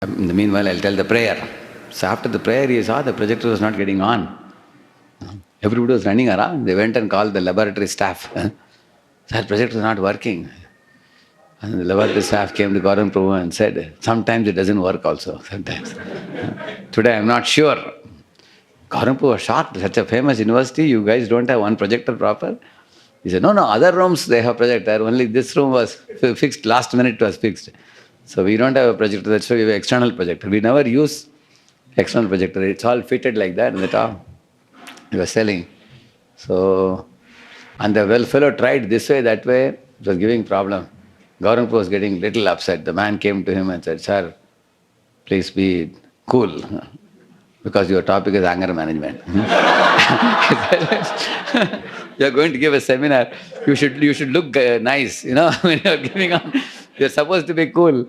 In the meanwhile, I'll tell the prayer. So after the prayer, he saw the projector was not getting on. Everybody was running around. They went and called the laboratory staff. Sir, projector is not working. And the laboratory staff came to Gaurav Prabhu and said, sometimes it doesn't work also, sometimes. Today I'm not sure. Gaurav Prabhu was shocked. Such a famous university, you guys don't have one projector proper? He said, no, other rooms they have projector. Only this room was fixed, last minute it was fixed. So we don't have a projector, that's why we have external projector. We never use external projector. It's all fitted like that in the top. He was selling. So, and the fellow tried this way, that way, it was giving problem. Gaurav was getting little upset. The man came to him and said, sir, please be cool, because your topic is anger management. You are going to give a seminar, you should look nice, when you are giving on. You are supposed to be cool.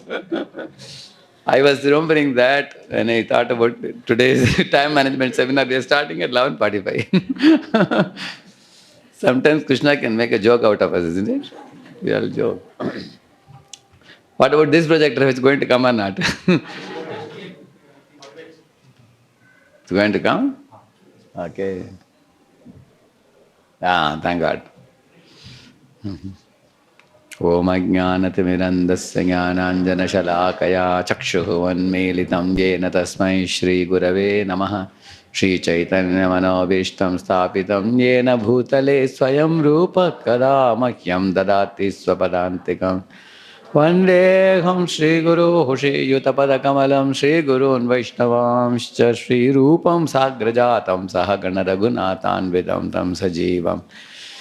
I was remembering that when I thought about today's time management seminar. They are starting at 11:45. Sometimes Krishna can make a joke out of us, isn't it? We all joke. What about this projector? It's going to come or not? It's going to come? Okay. Thank God. Om Ajnanatimirandasya Jnananjanashalakaya Chakshuhunmilitam Yena Tasmai Shri Gurave Namaha Shri Chaitanya Manobishtam Sthapitam Yena Bhutale Swayam Rupa Kada Mahyam Dadati Swapadantikam Vandeham Shri Guru Hushi Yutapadakamalam Shri Gurun Vaishnavamscha Shri Rupam Sagrajatam Sahagana Raghunathan Vidam Tam Sajivam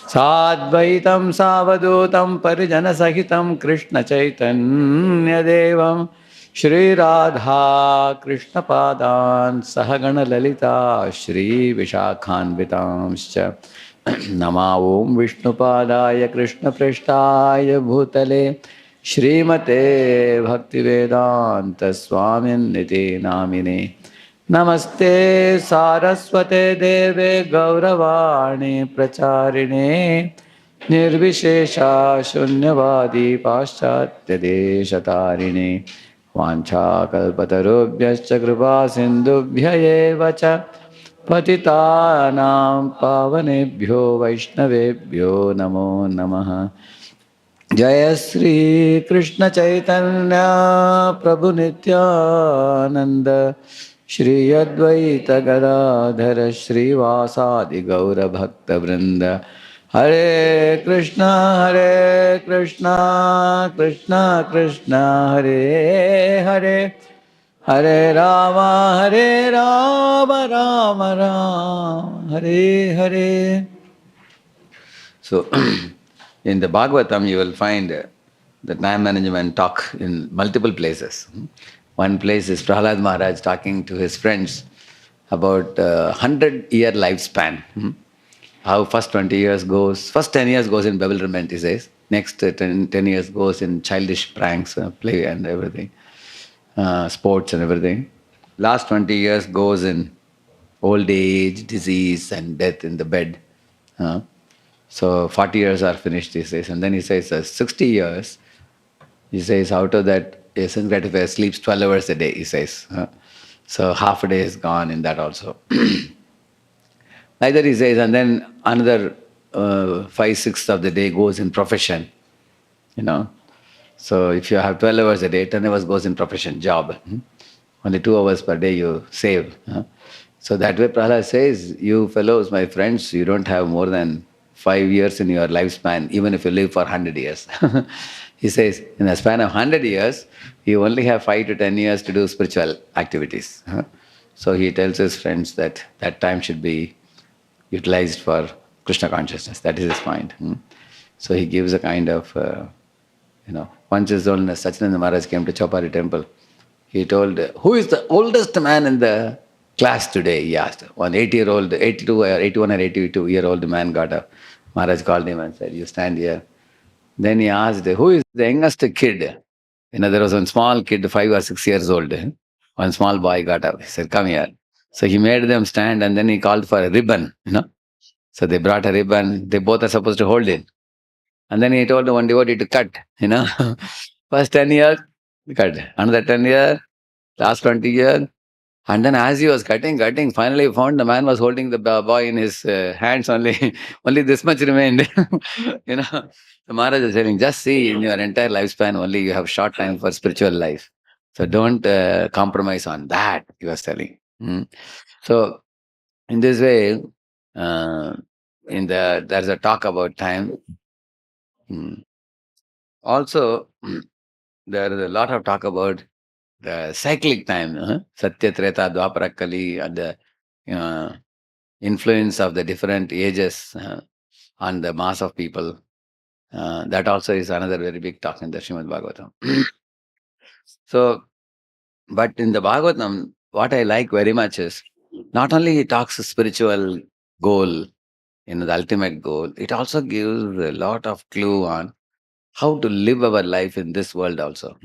Sadvaitam Savadutam Parijana Sahitam Krishna Chaitanya Devam Shri Radha Krishna Padan Sahagana Lalita Shri Vishakhan Vitamscha Nama Om Vishnu Padaya Krishna Prishtaya Bhutale Shrimate Bhaktivedanta Swamin Niti Namine Namaste Saraswate Deve Gauravani Pracharine Nirvishesha Shunyavadi Paschatya Deshatarine Vancha Kalpatarubhyascha Kripa Sindhubhya eva cha Patitanam Pavanebhyo Vaishnavebhyo Namo Namaha Jaya Sri Krishna Chaitanya Prabhu Nityananda Shri Advaita Gadadhara Shri Vasadi Gaura Bhakta Vrinda Hare Krishna Krishna Krishna Hare Hare Hare Rama Rama Rama Hare Hare. So in the Bhagavatam you will find the time management talk in multiple places. One place is Prahlad Maharaj talking to his friends about 100-year lifespan. How first 20 years goes, first 10 years goes in bewilderment, he says. Next 10 years goes in childish pranks, play and everything, sports and everything. Last 20 years goes in old age, disease and death in the bed. So 40 years are finished, he says. And then he says 60 years, he says out of that, a sense gratifier sleeps 12 hours a day, he says. So half a day is gone in that also. Like that he says, and then another 5/6 of the day goes in profession. So if you have 12 hours a day, 10 hours goes in profession, job. Only 2 hours per day you save. So that way Prahlad says, you fellows, my friends, you don't have more than 5 years in your lifespan, even if you live for 100 years. He says, in a span of 100 years, you only have 5 to 10 years to do spiritual activities. So he tells his friends that that time should be utilized for Krishna consciousness. That is his point. So he gives a kind of, once His Holiness Satyananda Maharaj came to Chopari temple, he told, who is the oldest man in the class today? He asked. One 80-year-old, 82 or 81 or 82-year-old man got up. Maharaj called him and said, you stand here. Then he asked, who is the youngest kid? There was one small kid, 5 or 6 years old. One small boy got up. He said, come here. So he made them stand and then he called for a ribbon, So they brought a ribbon. They both are supposed to hold it. And then he told the one devotee to cut, First 10 years, cut. Another 10 years, Last 20 years. And then as he was cutting, finally he found the man was holding the boy in his hands only. Only this much remained. you know, the Maharaj is saying, just see in your entire lifespan, only you have short time for spiritual life. So don't compromise on that, he was telling. Mm. So in this way, uh, there's a talk about time. Mm. Also, there is a lot of talk about the cyclic time, Satya, Treta, Dwapara, Kali, and the uh, influence of the different ages on the mass of people. That also is another very big talk in the Srimad Bhagavatam. So, but in the Bhagavatam, what I like very much is not only it talks spiritual goal, the ultimate goal, it also gives a lot of clue on how to live our life in this world also.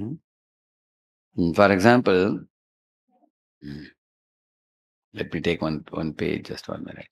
For example, mm, let me take one page, just 1 minute.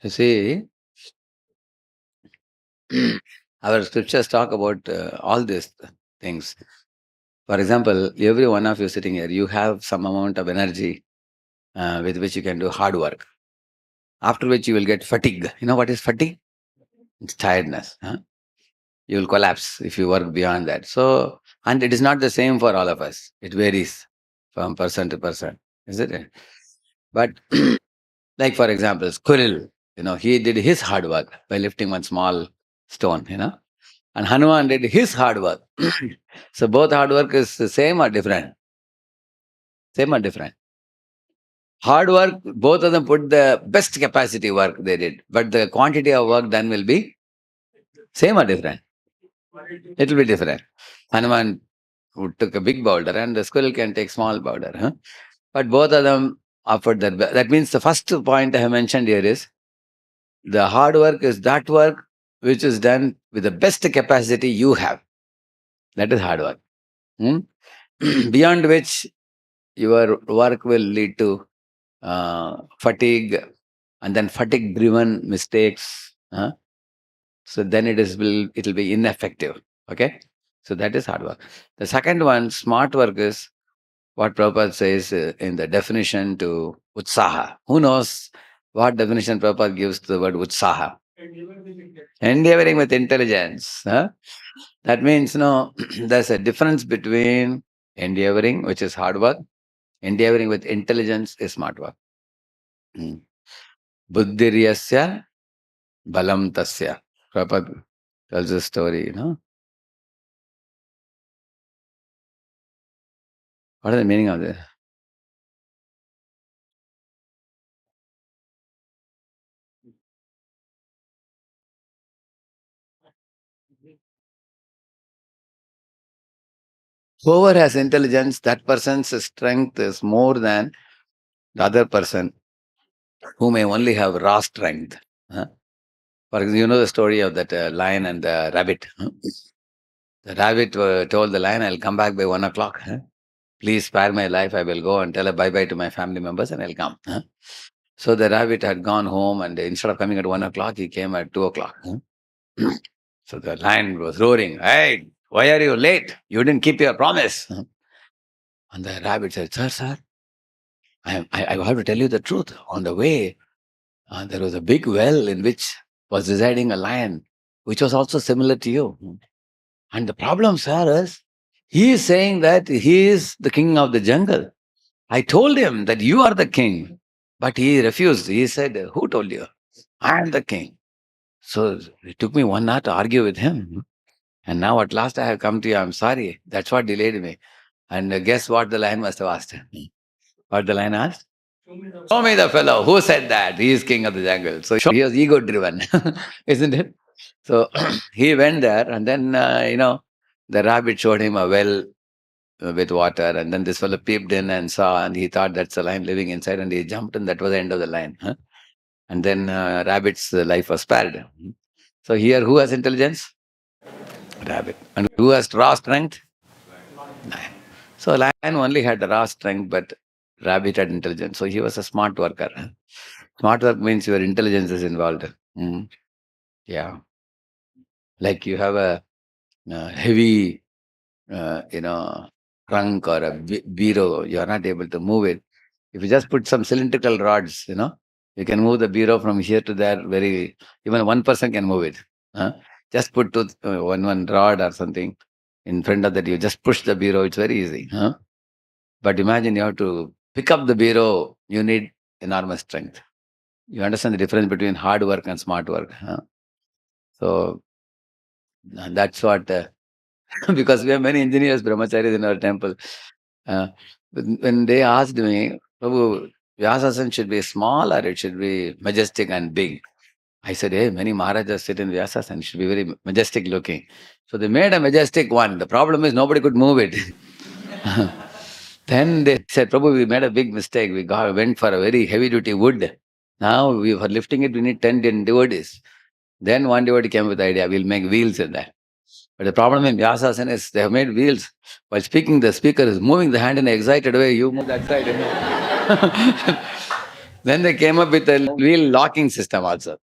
You see, our scriptures talk about all these things. For example, every one of you sitting here, you have some amount of energy with which you can do hard work. After which you will get fatigue. You know what is fatigue? It's tiredness. You will collapse if you work beyond that. So, and it is not the same for all of us. It varies from person to person, isn't it? But like for example, squirrel, he did his hard work by lifting one small stone, and Hanuman did his hard work. So both hard work is the same or different? Same or different? Hard work, both of them put the best capacity work they did, but the quantity of work done will be same or different? It will be different. Hanuman took a big boulder and the squirrel can take small boulder. But both of them offered that. That means the first point I have mentioned here is the hard work is that work which is done with the best capacity you have. That is hard work. Hmm? Beyond which your work will lead to fatigue and then fatigue driven mistakes. So then it will be ineffective. Okay. So that is hard work. The second one, smart work, is what Prabhupada says in the definition to utsaha. Who knows what definition Prabhupada gives to the word utsaha? Endeavoring with intelligence. That means, there's a difference between endeavoring, which is hard work, endeavoring with intelligence is smart work. Mm. Buddhiryasya balam tasya. Prabhupada tells a story. What is the meaning of this? Whoever has intelligence, that person's strength is more than the other person who may only have raw strength. Huh? For example, you know the story of that lion and the rabbit. Huh? The rabbit told the lion, I'll come back by 1 o'clock. Huh? Please spare my life. I will go and tell a bye-bye to my family members and I'll come. Huh? So the rabbit had gone home and instead of coming at 1 o'clock, he came at 2 o'clock. Huh? So the lion was roaring, hey, why are you late? You didn't keep your promise. Huh? And the rabbit said, sir, I have to tell you the truth. On the way, there was a big well in which was residing a lion, which was also similar to you. And the problem, sir, is he is saying that he is the king of the jungle. I told him that you are the king, but he refused. He said, who told you? I am the king. So it took me 1 hour to argue with him. And now at last I have come to you. I'm sorry. That's what delayed me. And guess what the lion must have asked? What the lion asked? Show me the fellow who said that he is king of the jungle. So he was ego driven, isn't it? So he went there, and then the rabbit showed him a well with water, and then this fellow peeped in and saw, and he thought that's a lion living inside, and he jumped, and that was the end of the line. Huh? And then rabbit's life was spared. So here, who has intelligence? Rabbit. And who has raw strength? Lion. So lion only had the raw strength, but rabbit had intelligence. So he was a smart worker. Smart work means your intelligence is involved. Mm. Yeah. Like you have a heavy, trunk or a bureau, you are not able to move it. If you just put some cylindrical rods, you can move the bureau from here to there even one person can move it. Huh? Just put one rod or something in front of that, you just push the bureau, it's very easy. Huh? But imagine you have to pick up the bureau, you need enormous strength. You understand the difference between hard work and smart work. Huh? So that's what, because we have many engineers, brahmacharis in our temple. Uh, when they asked me, Prabhu, Vyasasan should be small or it should be majestic and big? I said, hey, many Maharajas sit in Vyasasan, it should be very majestic looking. So they made a majestic one. The problem is nobody could move it. Then they said, Prabhu, we made a big mistake. Went for a very heavy duty wood. Now for lifting it, we need 10 devotees. Then one devotee came with the idea, we'll make wheels in that. But the problem in Vyasasana is they have made wheels. While speaking, the speaker is moving the hand in an excited way. You move that side. Then they came up with a wheel locking system also.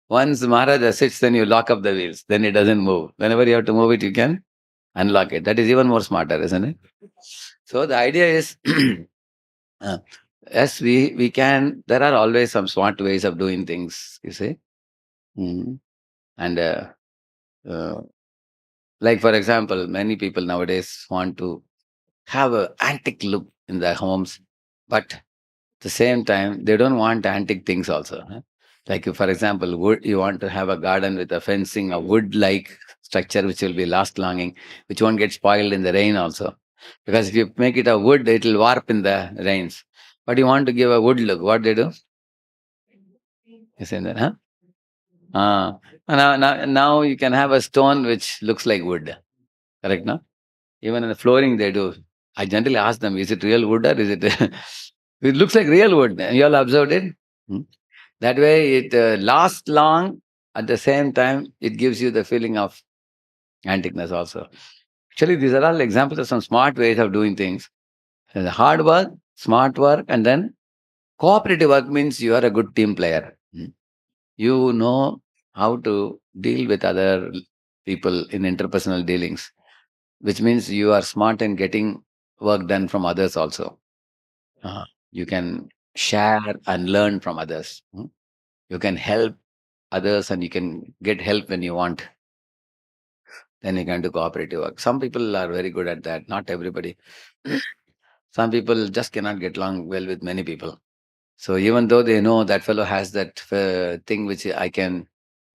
Once Maharaja sits, then you lock up the wheels. Then it doesn't move. Whenever you have to move it, you can unlock it. That is even more smarter, isn't it? So the idea is, uh, yes, we can. There are always some smart ways of doing things, you see. Mm. And uh, like, for example, many people nowadays want to have an antique look in their homes, but at the same time, they don't want antique things also. Huh? Like, for example, wood, you want to have a garden with a fencing, a wood-like structure which will be last longing, which won't get spoiled in the rain also. Because if you make it a wood, it will warp in the rains. But you want to give a wood look, what they do? You see that, huh? Now you can have a stone which looks like wood. Correct, no? Even in the flooring, they do. I generally ask them, is it real wood or is it? It looks like real wood. You all observed it? Hmm? That way, it lasts long. At the same time, it gives you the feeling of antiqueness also. Actually, these are all examples of some smart ways of doing things. Hard work, smart work, and then cooperative work means you are a good team player. You know how to deal with other people in interpersonal dealings, which means you are smart in getting work done from others also. You can share and learn from others. You can help others and you can get help when you want. Then you can do cooperative work. Some people are very good at that, not everybody. Some people just cannot get along well with many people. So even though they know that fellow has that thing which I can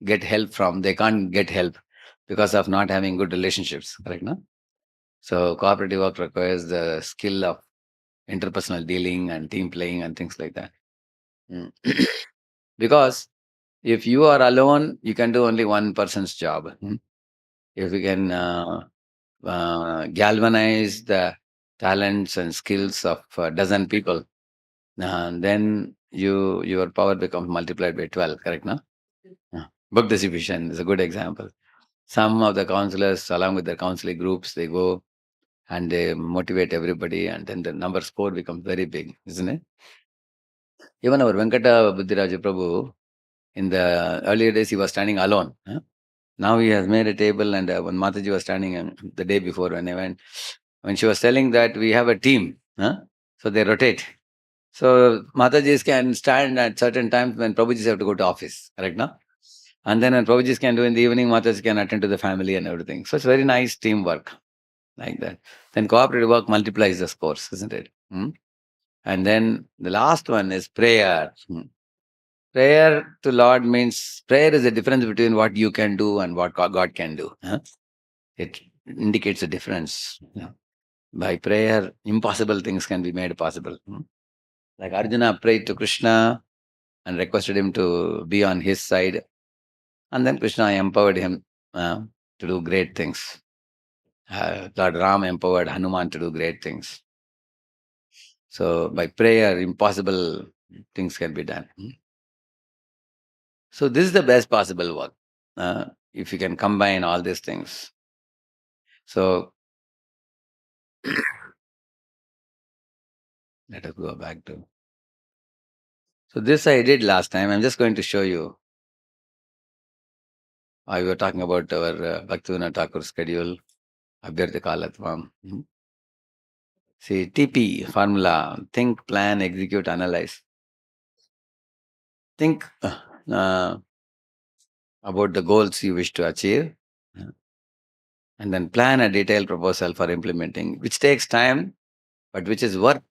get help from, they can't get help because of not having good relationships. Correct, no? So cooperative work requires the skill of interpersonal dealing and team playing and things like that. Mm. Because if you are alone, you can do only one person's job. If you can galvanize the talents and skills of a dozen people, then your power becomes multiplied by 12. Correct, no? Book distribution is a good example. Some of the counselors, along with their counseling groups, they go and they motivate everybody, and then the number score becomes very big, isn't it? Even our Venkata Buddhiraja Prabhu, in the earlier days, he was standing alone. Now he has made a table, and when Mataji was standing the day before when I went, when she was telling that we have a team, so they rotate. So Matajis can stand at certain times when Prabhujis have to go to office, correct, no? And then when Prabhujis can do in the evening, Mataji can attend to the family and everything. So it's very nice teamwork like that. Then cooperative work multiplies the scores, isn't it? And then the last one is prayer. Prayer to Lord means prayer is the difference between what you can do and what God can do. It indicates a difference. By prayer, impossible things can be made possible. Like Arjuna prayed to Krishna and requested him to be on his side. And then Krishna empowered him to do great things. Lord Ram empowered Hanuman to do great things. So by prayer, impossible things can be done. So this is the best possible work. If you can combine all these things. So let us go back to. So this I did last time. I'm just going to show you. I were talking about our Bhaktivinoda Thakur schedule, Abhyarthi Kalatvam. See, TP formula: think, plan, execute, analyze. Think about the goals you wish to achieve, and then plan a detailed proposal for implementing, which takes time, but which is worth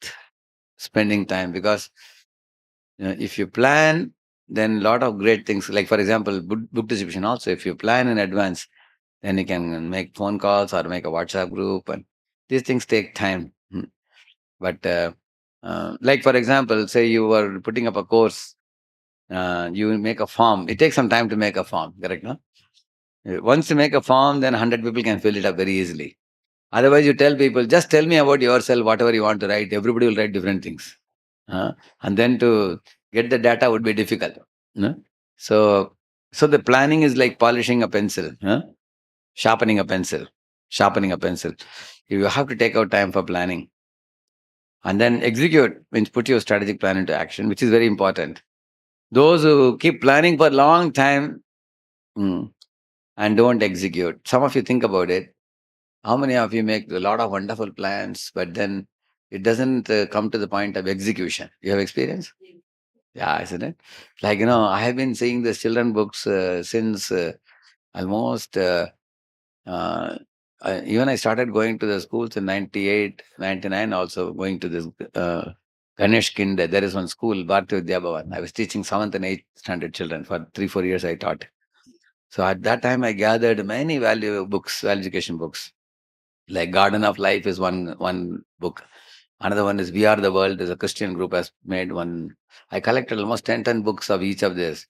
spending time, because if you plan, then a lot of great things, like for example, book distribution also, if you plan in advance, then you can make phone calls or make a WhatsApp group, and these things take time. But like for example, say you were putting up a course, you make a form. It takes some time to make a form, correct? No? Once you make a form, then 100 people can fill it up very easily. Otherwise, you tell people, just tell me about yourself, whatever you want to write. Everybody will write different things. And then to get the data would be difficult. No? So, so the planning is like polishing a pencil, sharpening a pencil, sharpening a pencil. You have to take out time for planning. And then execute means put your strategic plan into action, which is very important. Those who keep planning for a long time and don't execute. Some of you think about it. How many of you make a lot of wonderful plans, but then it doesn't come to the point of execution? You have experience? Yeah, isn't it? Like, I have been seeing the children books since almost, uh, even I started going to the schools in 98, 99, also going to this Ganesh Kinder. There is one school, Bharati Vidya Bhavan. I was teaching 7th and 8th standard children. For 3, 4 years I taught. So at that time I gathered many value education books. Like Garden of Life is one book. Another one is We Are the World, is a Christian group has made one. I collected almost 10 books of each of this.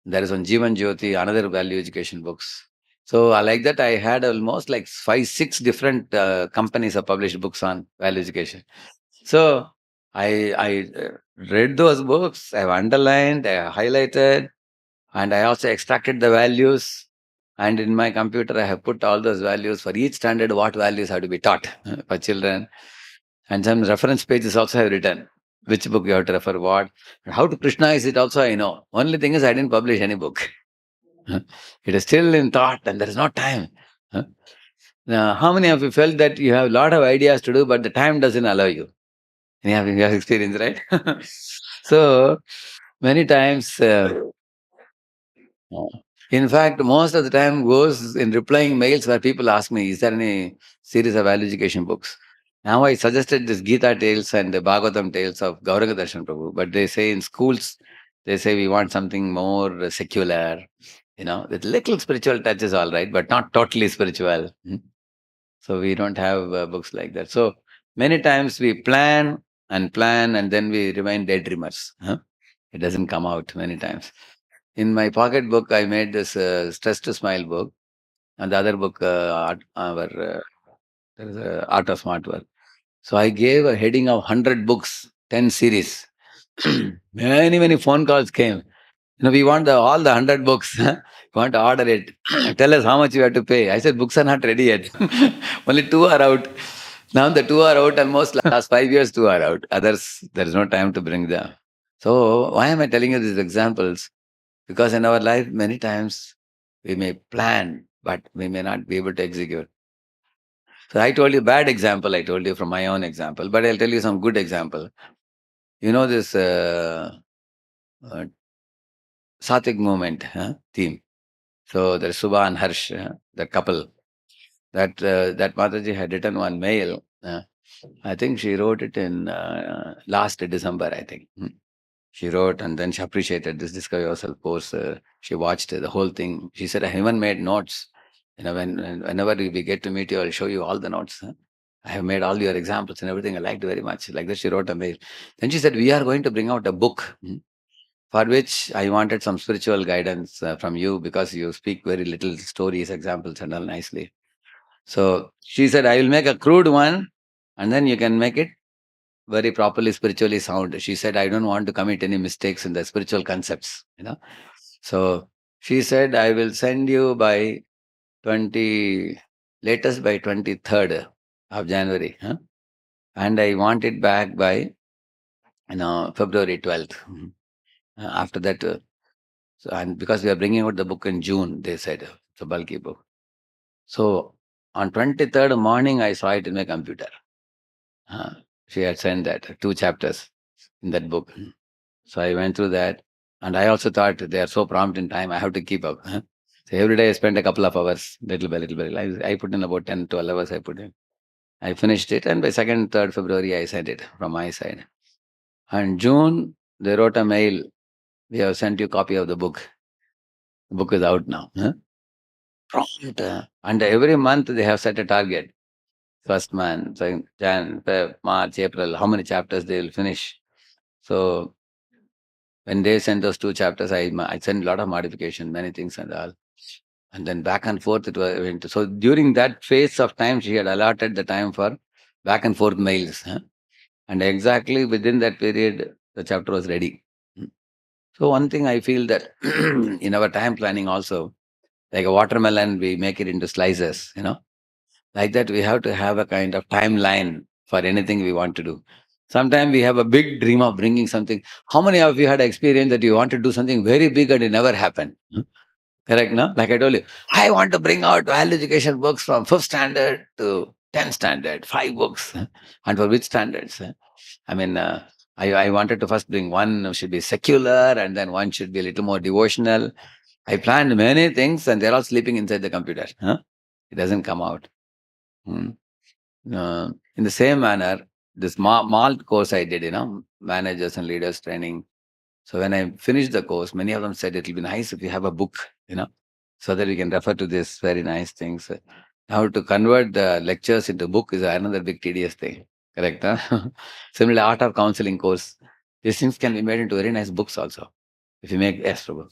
There is one Jivan Jyoti, another value education books. So I like that I had almost like 5, 6 different companies have published books on value education. So I read those books, I've underlined, I highlighted, and I also extracted the values. And in my computer, I have put all those values for each standard, what values have to be taught for children. And some reference pages also have written which book you have to refer what. How to Krishnaize it also I know. Only thing is I didn't publish any book. It is still in thought and there is no time. Now, how many of you felt that you have a lot of ideas to do, but the time doesn't allow you? You have experience, right? So many times, in fact, most of the time goes in replying mails where people ask me, is there any series of value education books? Now I suggested this Gita tales and the Bhagavatam tales of Gauranga Darshan Prabhu, but they say in schools, they say we want something more secular, with little spiritual touches, all right, but not totally spiritual. So we don't have books like that. So many times we plan and then we remain daydreamers. It doesn't come out many times. In my pocket book, I made this Stress to Smile book, and the other book, there is a Art of Smart Work. So I gave a heading of 100 books, 10 series. Many phone calls came. We want all the 100 books. We want to order it. Tell us how much you have to pay. I said, books are not ready yet. Only 2 are out. Now the 2 are out, almost last 5 years, 2 are out. Others, there is no time to bring them. So why am I telling you these examples? Because in our life, many times we may plan, but we may not be able to execute. So I told you bad example, I told you from my own example, but I'll tell you some good example. This uh, Satvik movement theme. So there's Subha and Harsh, the couple. That Mataji had written one mail. I think she wrote it in last December, I think. She wrote and then she appreciated this Discover Yourself course. She watched the whole thing. She said, I even made notes. Whenever we get to meet you, I'll show you all the notes. I have made all your examples and everything. I liked very much. Like that, she wrote a mail. Then she said, we are going to bring out a book for which I wanted some spiritual guidance from you because you speak very little stories, examples, and all nicely. So she said, I will make a crude one and then you can make it very properly spiritually sound. She said, I don't want to commit any mistakes in the spiritual concepts. So she said, I will send you by 20, latest by 23rd of January. And I want it back by, February 12th. After that, so, and because we are bringing out the book in June, they said, it's a bulky book. So on 23rd morning, I saw it in my computer. Uh, she had sent that, 2 chapters in that book. So I went through that. And I also thought they are so prompt in time, I have to keep up. So every day I spent a couple of hours, little by little by little. I put in about 10, 12 hours I put in. I finished it. And by 2nd, 3rd February, I sent it from my side. And June, they wrote a mail. We have sent you a copy of the book. The book is out now. Prompt. And every month they have set a target. First month, Jan, Feb, March, April, how many chapters they will finish. So when they sent those 2 chapters, I sent a lot of modification, many things and all. And then back and forth it went. So during that phase of time, she had allotted the time for back and forth mails. And exactly within that period, the chapter was ready. So one thing I feel that in our time planning also, like a watermelon, we make it into slices. Like that, we have to have a kind of timeline for anything we want to do. Sometimes we have a big dream of bringing something. How many of you had experience that you want to do something very big and it never happened? Correct, no? Like I told you, I want to bring out value education books from 5th standard to 10th standard, 5 books. And for which standards? I mean, I wanted to first bring one should be secular and then one should be a little more devotional. I planned many things and they're all sleeping inside the computer. It doesn't come out. Hmm. In the same manner, this MALT course I did, managers and leaders training. So when I finished the course, many of them said it will be nice if you have a book, so that we can refer to this very nice things. Now to convert the lectures into book is another big tedious thing. Correct? Huh? Similarly, art of counseling course. These things can be made into very nice books also. If you make Prabhu.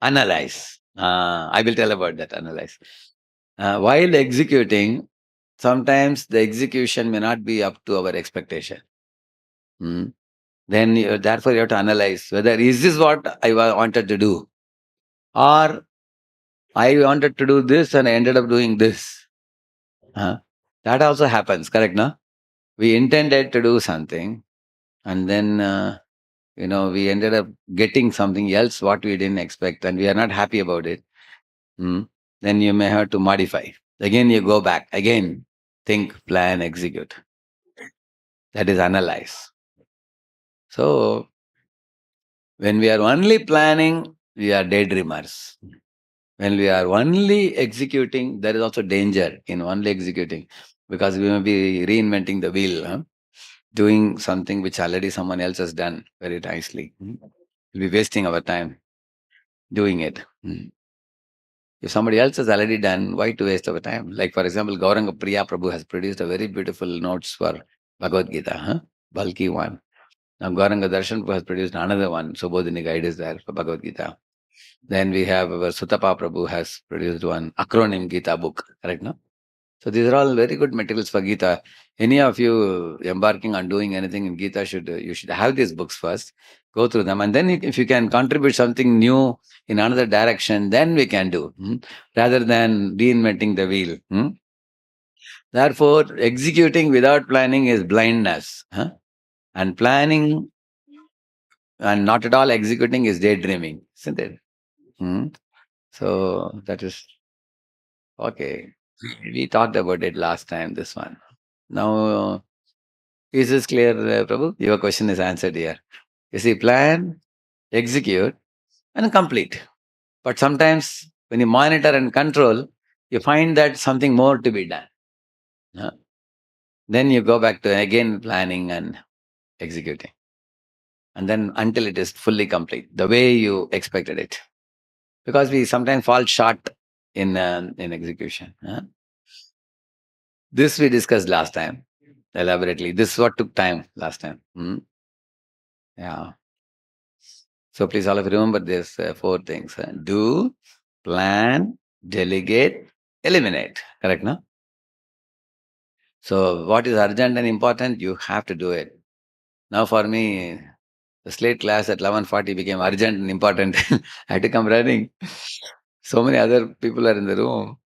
Analyze. I will tell about that. Analyze. While executing, sometimes the execution may not be up to our expectation. Hmm. Then therefore you have to analyze whether is this what I wanted to do, or I wanted to do this and I ended up doing this. Huh? That also happens, correct? No, we intended to do something and then we ended up getting something else what we didn't expect and we are not happy about it. Hmm. Then you may have to modify. Again, you go back. Again, think, plan, execute. That is analyze. So when we are only planning, we are daydreamers. When we are only executing, there is also danger in only executing because we may be reinventing the wheel, doing something which already someone else has done very nicely. We'll be wasting our time doing it. If somebody else has already done, why to waste our time? Like, for example, Gauranga Priya Prabhu has produced a very beautiful notes for Bhagavad Gita, bulky one. Now, Gauranga Darshan Prabhu has produced another one. Subodhini Guide is there for Bhagavad Gita. Then we have our Sutapa Prabhu has produced one acronym Gita book, correct? No? So these are all very good materials for Gita. Any of you embarking on doing anything in Gita you should have these books first, go through them, and then if you can contribute something new in another direction, then we can do, rather than reinventing the wheel. Therefore, executing without planning is blindness, and planning and not at all executing is daydreaming, isn't it? Hmm? So that is okay. We talked about it last time. This one now. Is this clear, Prabhu? Your question is answered here. You see, plan, execute, and complete. But sometimes when you monitor and control, you find that something more to be done. Huh? Then you go back to again planning and executing. And then until it is fully complete, the way you expected it. Because we sometimes fall short in execution. Huh? This we discussed last time elaborately. This is what took time last time. Yeah. So please all of you remember this 4 things. Do, plan, delegate, eliminate. Correct, no? So what is urgent and important, you have to do it. Now for me, the SLATE class at 11:40 became urgent and important. I had to come running. So many other people are in the room.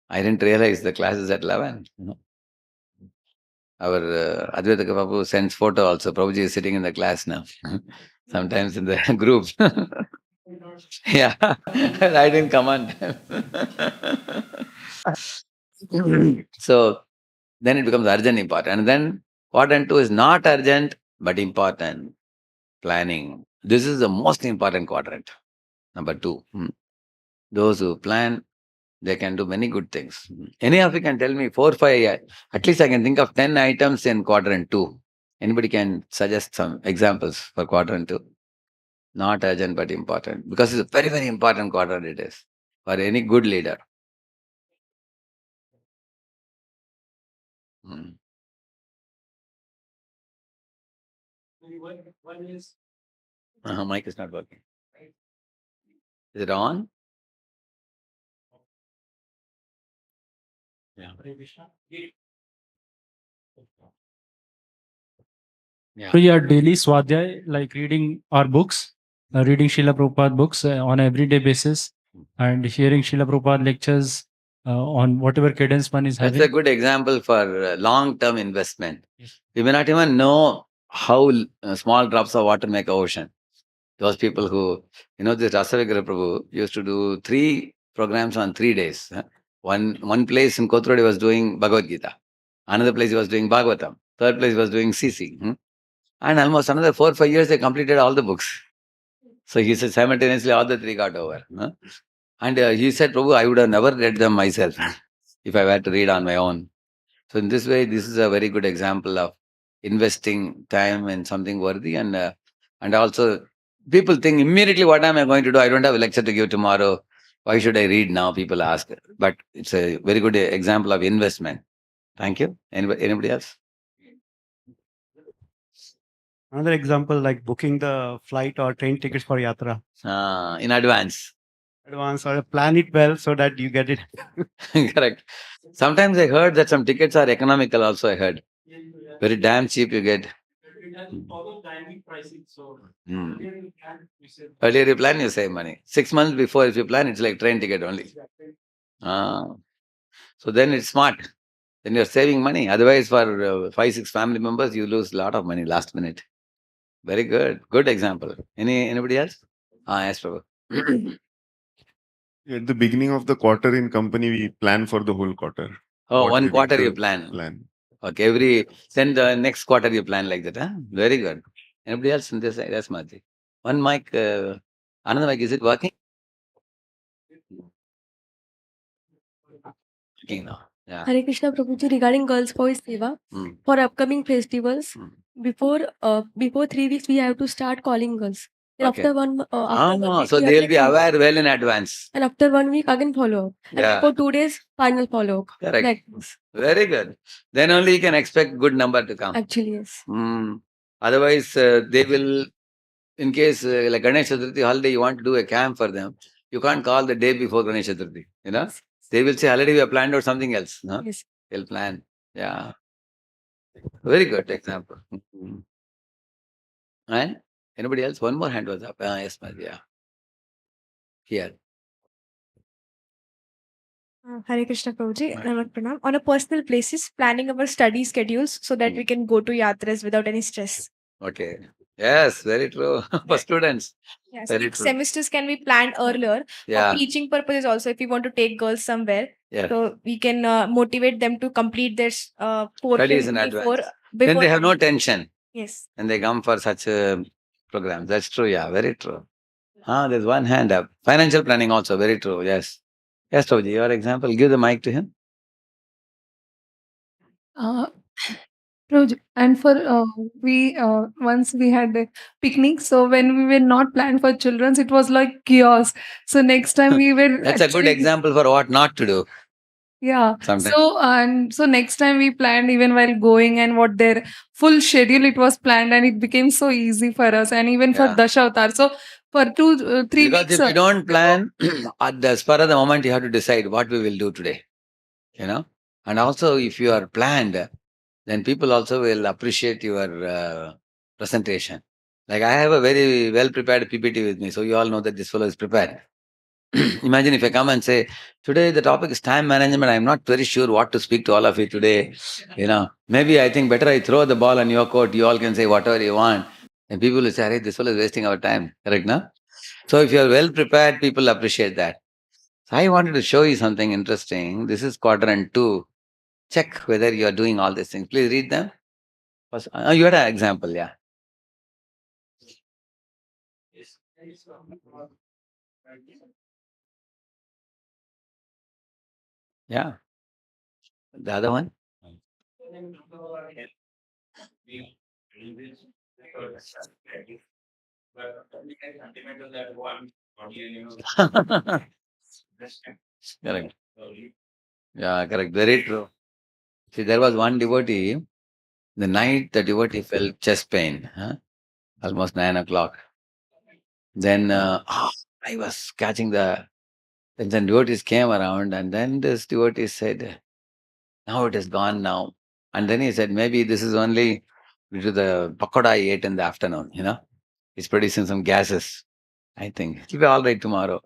I didn't realize the class is at 11. Our Advaita Prabhu sends photo also. Prabhuji is sitting in the class now. Sometimes in the group. Yeah, I didn't come on time. So then it becomes urgent, important. And then quadrant 2 is not urgent, but important. Planning. This is the most important quadrant. Number 2. Those who plan, they can do many good things. Any of you can tell me 4, 5, at least I can think of 10 items in quadrant 2. Anybody can suggest some examples for quadrant 2? Not urgent but important. Because it's a very, very important quadrant it is for any good leader. Mic is not working. Is it on? Yeah. Yeah. So your daily swadhyay, like reading our books, reading Srila Prabhupada books on an everyday basis, and hearing Srila Prabhupada lectures on whatever cadence one is having. That's a good example for long-term investment. Yes. We may not even know how small drops of water make an ocean. Those people who, this Rasavigra Prabhu used to do 3 programs on 3 days. One place in Kothurodi was doing Bhagavad Gita. Another place he was doing Bhagavatam. Third place he was doing CC. And almost another 4 5 years they completed all the books. So he said simultaneously all the 3 got over. And he said, Prabhu, I would have never read them myself if I were to read on my own. So in this way, this is a very good example of investing time in something worthy. And also people think immediately, what am I going to do? I don't have a lecture to give tomorrow. Why should I read now? People ask. But it's a very good example of investment. Thank you. Anybody else? Another example, like booking the flight or train tickets for yatra. In advance. Or plan it well so that you get it. Correct. Sometimes I heard that some tickets are economical also, I heard. Very damn cheap you get. Earlier you plan, you save money. 6 months before, if you plan, it's like train ticket only. So then it's smart. Then you're saving money. Otherwise, for 5, 6 family members, you lose a lot of money last minute. Very good. Good example. Anybody else? Yes, Prabhu. At the beginning of the quarter in company, we plan for the whole quarter. Oh, one quarter you plan. Okay, then the next quarter you plan like that. Huh? Very good. Anybody else in this side? That's magic. One mic, another mic, is it working? Working now. Yeah. Hare Krishna Prabhuji, regarding Girls Voice Seva, for upcoming festivals, before 3 weeks we have to start calling girls. And Okay. after 1 week, so we they will be attend- aware well in advance. And after 1 week again follow up. Yeah. And for 2 days final follow up. Correct. Like this. Very good. Then only you can expect good number to come. Actually, yes. Otherwise, they will, in case like Ganesh Chaturthi holiday, you want to do a camp for them, you can't call the day before Ganesh Chaturthi. They will say, already we have planned out something else. No? Yes. They'll plan. Yeah. Very good example. And anybody else? One more hand was up. Yes, yeah. Here. Hare Krishna Prabhuji, Namak Pranam. On a personal basis, planning our study schedules so that we can go to yatras without any stress. Okay. Yes, very true. For students. Yes, Very true. semesters can be planned earlier Yeah. for teaching purposes also. If we want to take girls somewhere, Yeah. so we can motivate them to complete their Studies portion in before. advance. Then they have no tension. Yes. And they come for such programs. That's true. Yeah, very true. There's one hand up. Financial planning also, very true. Yes. Yes, Toji, your example. Give the mic to him. And for once we had a picnic, so when we were not planned for children's, it was like chaos. So next time we were That's a good example for what not to do. Yeah. Sometimes. So next time we planned even while going and what their full schedule it was planned and it became so easy for us and even for Yeah. Dashavatar. So for 3 Because weeks. if you don't plan, at the spur of the moment, you have to decide what we will do today. And also if you are planned, then people also will appreciate your presentation. Like I have a very well prepared PPT with me, so you all know that this fellow is prepared. Imagine if I come and say, today the topic is time management. I'm not very sure what to speak to all of you today. Maybe I think better I throw the ball on your court. You all can say whatever you want. And people will say, hey, this fellow is wasting our time. Correct, no? So if you are well prepared, people appreciate that. So I wanted to show you something interesting. This is quadrant 2. Check whether you are doing all these things. Please read them. First, you had an example, yeah. Yeah. The other one? Correct. Yeah, correct. Very true. See, there was one devotee. The night the devotee felt chest pain, almost 9 o'clock. Then I was catching then some devotees came around, and then this devotee said, now it is gone now. And then he said, maybe this is only due to the pakoda I ate in the afternoon, It's producing some gases, I think. It'll be all right tomorrow.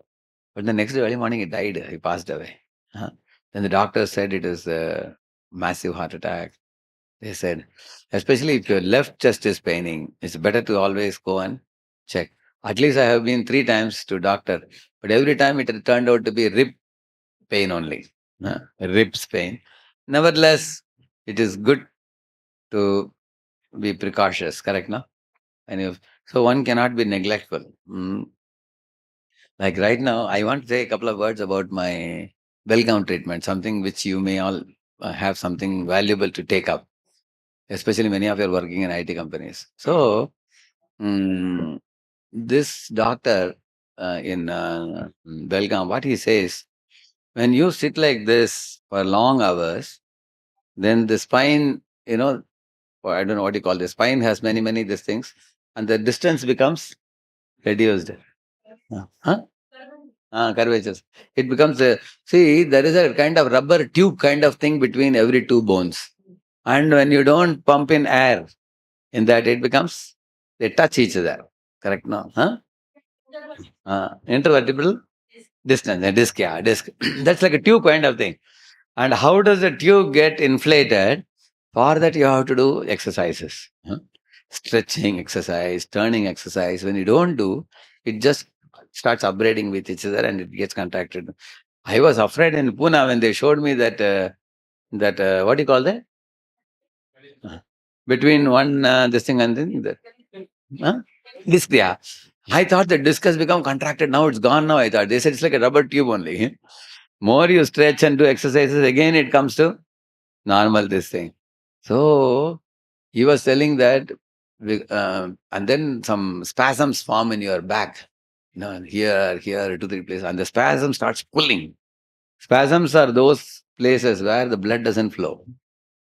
But the next day, early morning, he died. He passed away. Then the doctor said it is a massive heart attack. They said, especially if your left chest is paining, it's better to always go and check. At least I have been 3 times to doctor, but every time it turned out to be rib pain only, ribs pain. Nevertheless, it is good to be precautious, correct, no? So one cannot be neglectful. Like right now, I want to say a couple of words about my Belgaum treatment, something which you may all have something valuable to take up, especially many of you are working in IT companies. So, this doctor in Belgaum, what he says, when you sit like this for long hours, then the spine, or I don't know what you call the spine has many these things, and the distance becomes reduced. Huh? Curvatures. It becomes see, there is a kind of rubber tube kind of thing between every two bones. And when you don't pump in air in that, it becomes, they touch each other. Correct now? Intervertebral distance, a disc, yeah, disc. That's like a tube kind of thing. And how does the tube get inflated? For that, you have to do exercises. Stretching exercise, turning exercise. When you don't do, it just starts upbraiding with each other and it gets contracted. I was afraid in Pune when they showed me that, what do you call that? Between one, this thing and then that. Disc, yeah. I thought the disc has become contracted. Now it's gone now, I thought. They said it's like a rubber tube only. More you stretch and do exercises, again it comes to normal this thing. So he was telling that, and then some spasms form in your back, here, 2, 3 places, and the spasm starts pulling. Spasms are those places where the blood doesn't flow.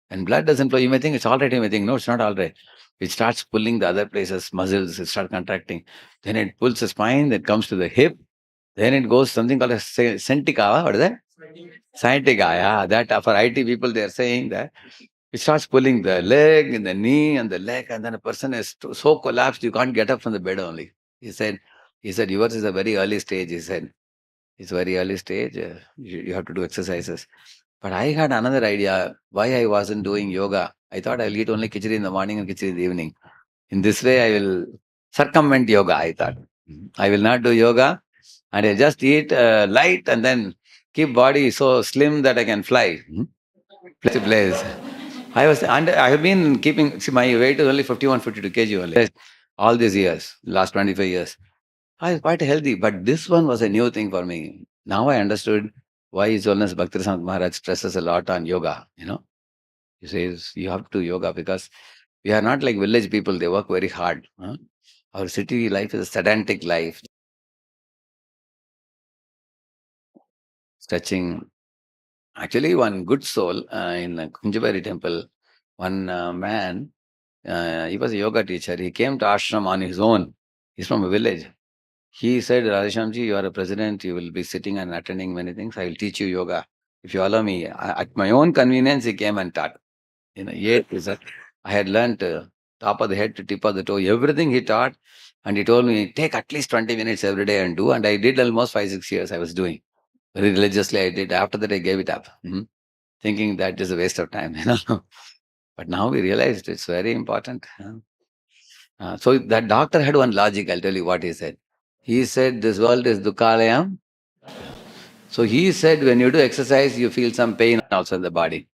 And blood doesn't flow, you may think it's all right, you may think, no, it's not all right. It starts pulling the other places, muscles, it starts contracting. Then it pulls the spine, that comes to the hip. Then it goes something called a sciatica. What is that? Sciatica, yeah. That for IT people, they are saying that it starts pulling the leg and the knee and the leg, and then a person is so collapsed you can't get up from the bed only. He said, yours is a very early stage. He said, it's very early stage. You have to do exercises. But I had another idea why I wasn't doing yoga. I thought I'll eat only khichdi in the morning and khichdi in the evening. In this way, I will circumvent yoga, I thought. I will not do yoga and I just eat light and then keep body so slim that I can fly. Place to place. I have been keeping, see, my weight is only 51, 52 kg only. All these years, last 25 years. I was quite healthy, but this one was a new thing for me. Now I understood why His Holiness Bhakti Maharaj stresses a lot on yoga, He says you have to do yoga because we are not like village people, they work very hard. Our city life is a sedantic life. Stretching. Actually, one good soul in Kunjabari temple, one man, he was a yoga teacher. He came to ashram on his own. He's from a village. He said, Radheshyamji, you are a president, you will be sitting and attending many things. I will teach you yoga. If you allow me, at my own convenience, he came and taught. Yet I had learnt top of the head to tip of the toe, everything he taught. And he told me, take at least 20 minutes every day and do. And I did almost 5-6 years I was doing. Very religiously I did. After that, I gave it up, thinking that is a waste of time. But now we realized it's very important. So that doctor had one logic. I'll tell you what he said. He said, this world is dukkalayam. So he said, when you do exercise, you feel some pain also in the body.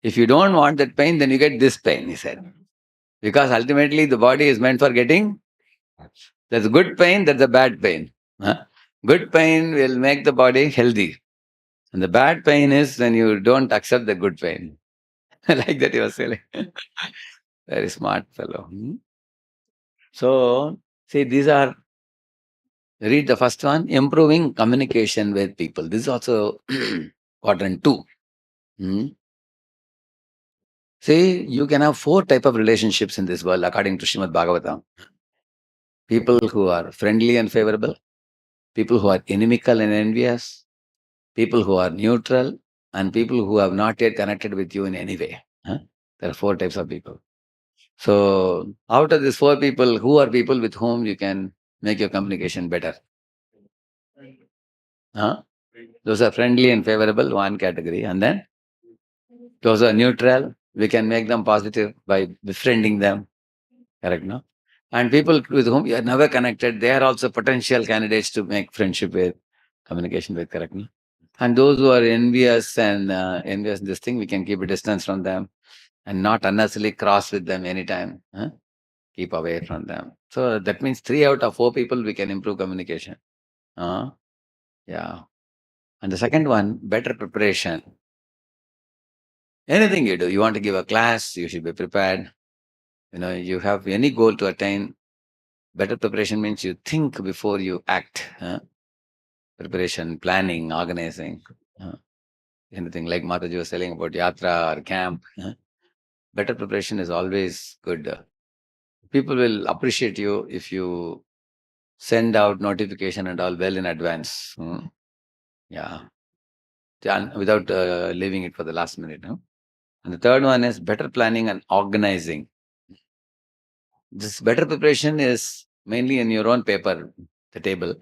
If you don't want that pain, then you get this pain, he said. Because ultimately the body is meant for getting, there's good pain, there's a bad pain. Good pain will make the body healthy. And the bad pain is when you don't accept the good pain. Like that he was saying. Very smart fellow. So, see, these are, read the first one, improving communication with people. This is also quadrant 2. See, you can have 4 types of relationships in this world according to Srimad Bhagavatam. People who are friendly and favorable, people who are inimical and envious, people who are neutral, and people who have not yet connected with you in any way. There are 4 types of people. So, out of these 4 people, who are people with whom you can make your communication better? Those are friendly and favorable, one category. And then those are neutral. We can make them positive by befriending them. Correct, no? And people with whom you are never connected, they are also potential candidates to make friendship with, communication with, correct, no? And those who are envious and envious this thing, we can keep a distance from them and not unnecessarily cross with them anytime. Keep away from them. So that means 3 out of 4 people we can improve communication. Yeah. And the second one, better preparation. Anything you do, you want to give a class, you should be prepared. You have any goal to attain. Better preparation means you think before you act. Preparation, planning, organizing. Anything like Mataji was telling about yatra or camp. Better preparation is always good. People will appreciate you if you send out notification and all well in advance. Yeah. Without leaving it for the last minute. And the third one is better planning and organizing. This better preparation is mainly in your own paper, the table.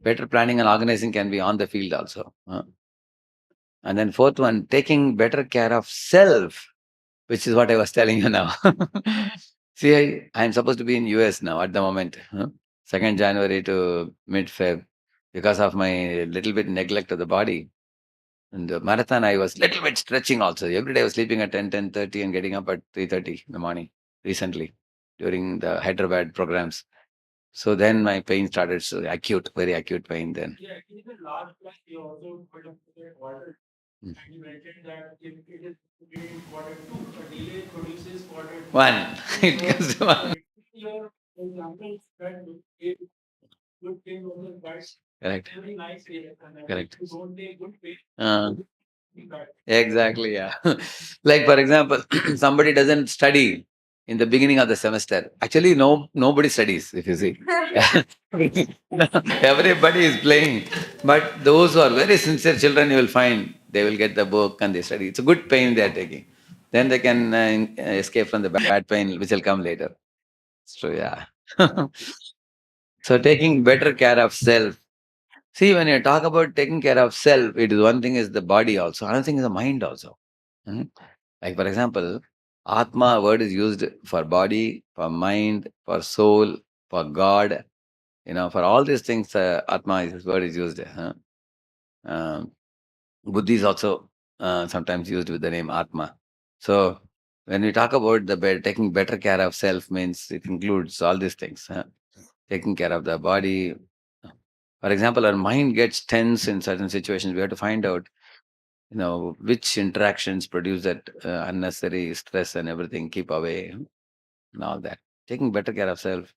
Better planning and organizing can be on the field also. And then fourth one, taking better care of self, which is what I was telling you now. See, I am supposed to be in US now at the moment, 2nd January to mid-Feb, because of my little bit neglect of the body. In the marathon, I was little bit stretching also. Every day I was sleeping at 10:30 and getting up at 3:30 in the morning recently during the Hyderabad programs. So then my pain started, so acute, very acute pain then. Yeah, in the last class, you also put up the order. And you mentioned that if it is in quarter 2, a delay produces quarter 1. It comes to 1. Your example that good pain versus bad. Correct. Very nice way. Correct. You don't take good pain. Exactly, yeah. Like for example, somebody doesn't study in the beginning of the semester. Actually, nobody studies, if you see. Everybody is playing. But those who are very sincere children, you will find they will get the book and they study. It's a good pain they are taking. Then they can escape from the bad pain, which will come later. So yeah. So taking better care of self. See, when you talk about taking care of self, it is one thing is the body also. Another thing is the mind also. Like for example, Atma word is used for body, for mind, for soul, for God. For all these things, Atma is this word is used. Buddhi is also sometimes used with the name Atma. So when we talk about taking better care of self, means it includes all these things. Taking care of the body. For example, our mind gets tense in certain situations. We have to find out, which interactions produce that unnecessary stress and everything, keep away and all that. Taking better care of self,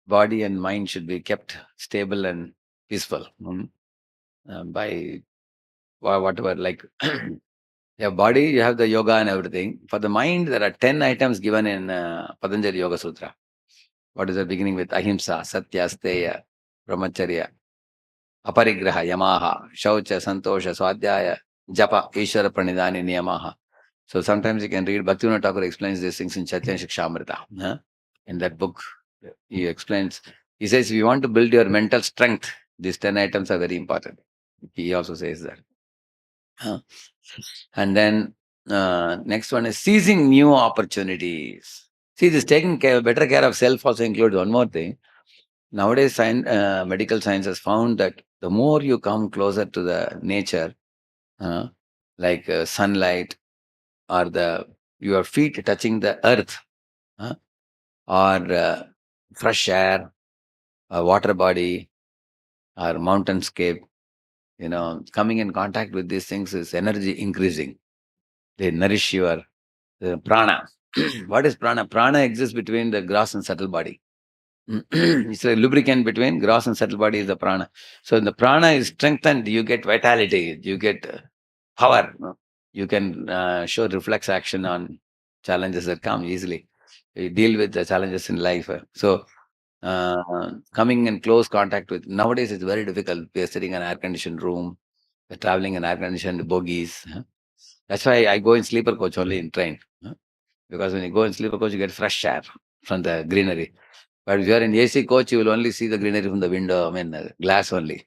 body and mind should be kept stable and peaceful by whatever, like your body, you have the yoga and everything. For the mind, there are 10 items given in Patanjali Yoga Sutra. What is the beginning with Ahimsa, Satya, Steya, brahmacharya, aparigraha, yamaha, shaucha, santosha, swadhyaya, japa, ishvara pranidhani niyamaha. So sometimes you can read Bhaktivinoda Thakur explains these things in Chaitanya Shikshamrita. In that book, he explains, he says, if you want to build your mental strength, these 10 items are very important. He also says that. Huh? And then next one is seizing new opportunities. See, this taking better care of self also includes one more thing. Nowadays, medical science has found that the more you come closer to the nature, like sunlight or your feet touching the earth, or fresh air, a water body, or mountainscape, coming in contact with these things is energy increasing. They nourish your prana. What is prana? Prana exists between the gross and subtle body. It's a lubricant between gross and subtle body is the prana. So the prana is strengthened, you get vitality, you get power. You can show reflex action on challenges that come easily. You deal with the challenges in life. So coming in close contact with, nowadays it's very difficult. We are sitting in an air-conditioned room, we're traveling in air-conditioned bogies. That's why I go in sleeper coach only in train. Because when you go in sleeper coach, you get fresh air from the greenery. But if you are in AC coach, you will only see the greenery from the window, glass only.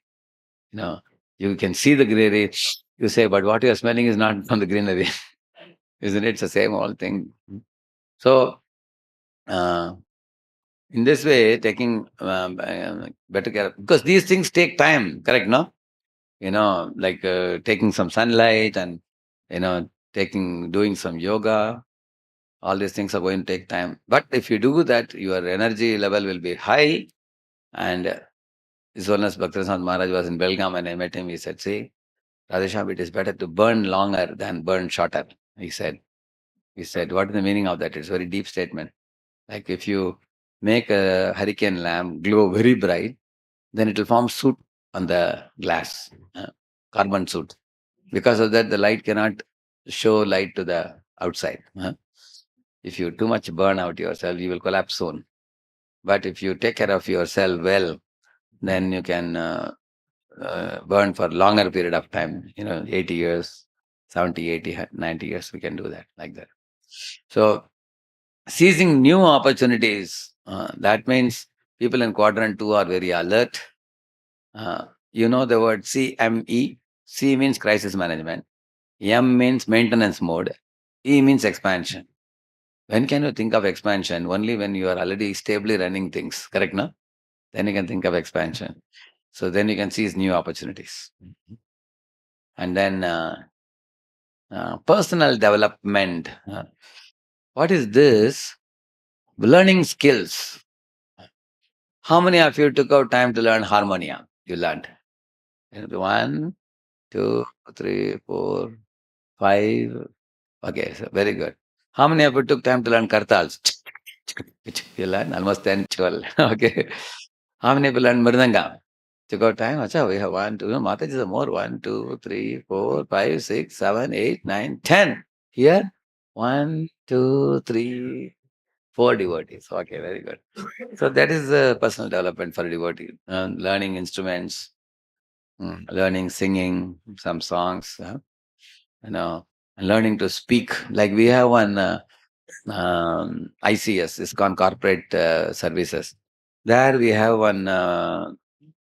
You can see the greenery. You say, but what you are smelling is not from the greenery. Isn't it? It's the same old thing. So, in this way, taking better care, because these things take time, correct, no? Like taking some sunlight and, doing some yoga, all these things are going to take time. But if you do that, your energy level will be high. And His Holiness Bhaktivinoda Maharaj was in Belgaum and I met him. He said, see, Radheshyam, it is better to burn longer than burn shorter. He said, what is the meaning of that? It's a very deep statement. Like if you make a hurricane lamp glow very bright, then it will form soot on the glass, carbon soot. Because of that, the light cannot show light to the outside. If you too much burn out yourself, you will collapse soon. But if you take care of yourself well, then you can burn for longer period of time, 80 years, 70, 80, 90 years, we can do that like that. So seizing new opportunities, that means people in quadrant 2 are very alert. The word CME. C means crisis management. M means maintenance mode. E means expansion. When can you think of expansion? Only when you are already stably running things, correct, no? Then you can think of expansion. So then you can seize new opportunities. And then personal development. What is this? Learning skills. How many of you took out time to learn harmonia? You learned. 1, 2, 3, 4, 5. Okay, so very good. How many of you took time to learn kartals? You learned almost 10, 12. Okay. How many people learn mridanga? Took out time. Acha, we have 1, 2. No, Mataji is more. 1, 2, 3, 4, 5, 6, 7, 8, 9, 10. Here, 1, 2, 3, 4 devotees. Okay, very good. So that is personal development for a devotee. Learning instruments, learning singing, some songs, and learning to speak. Like we have one ICS, ISKCON Corporate Services. There we have one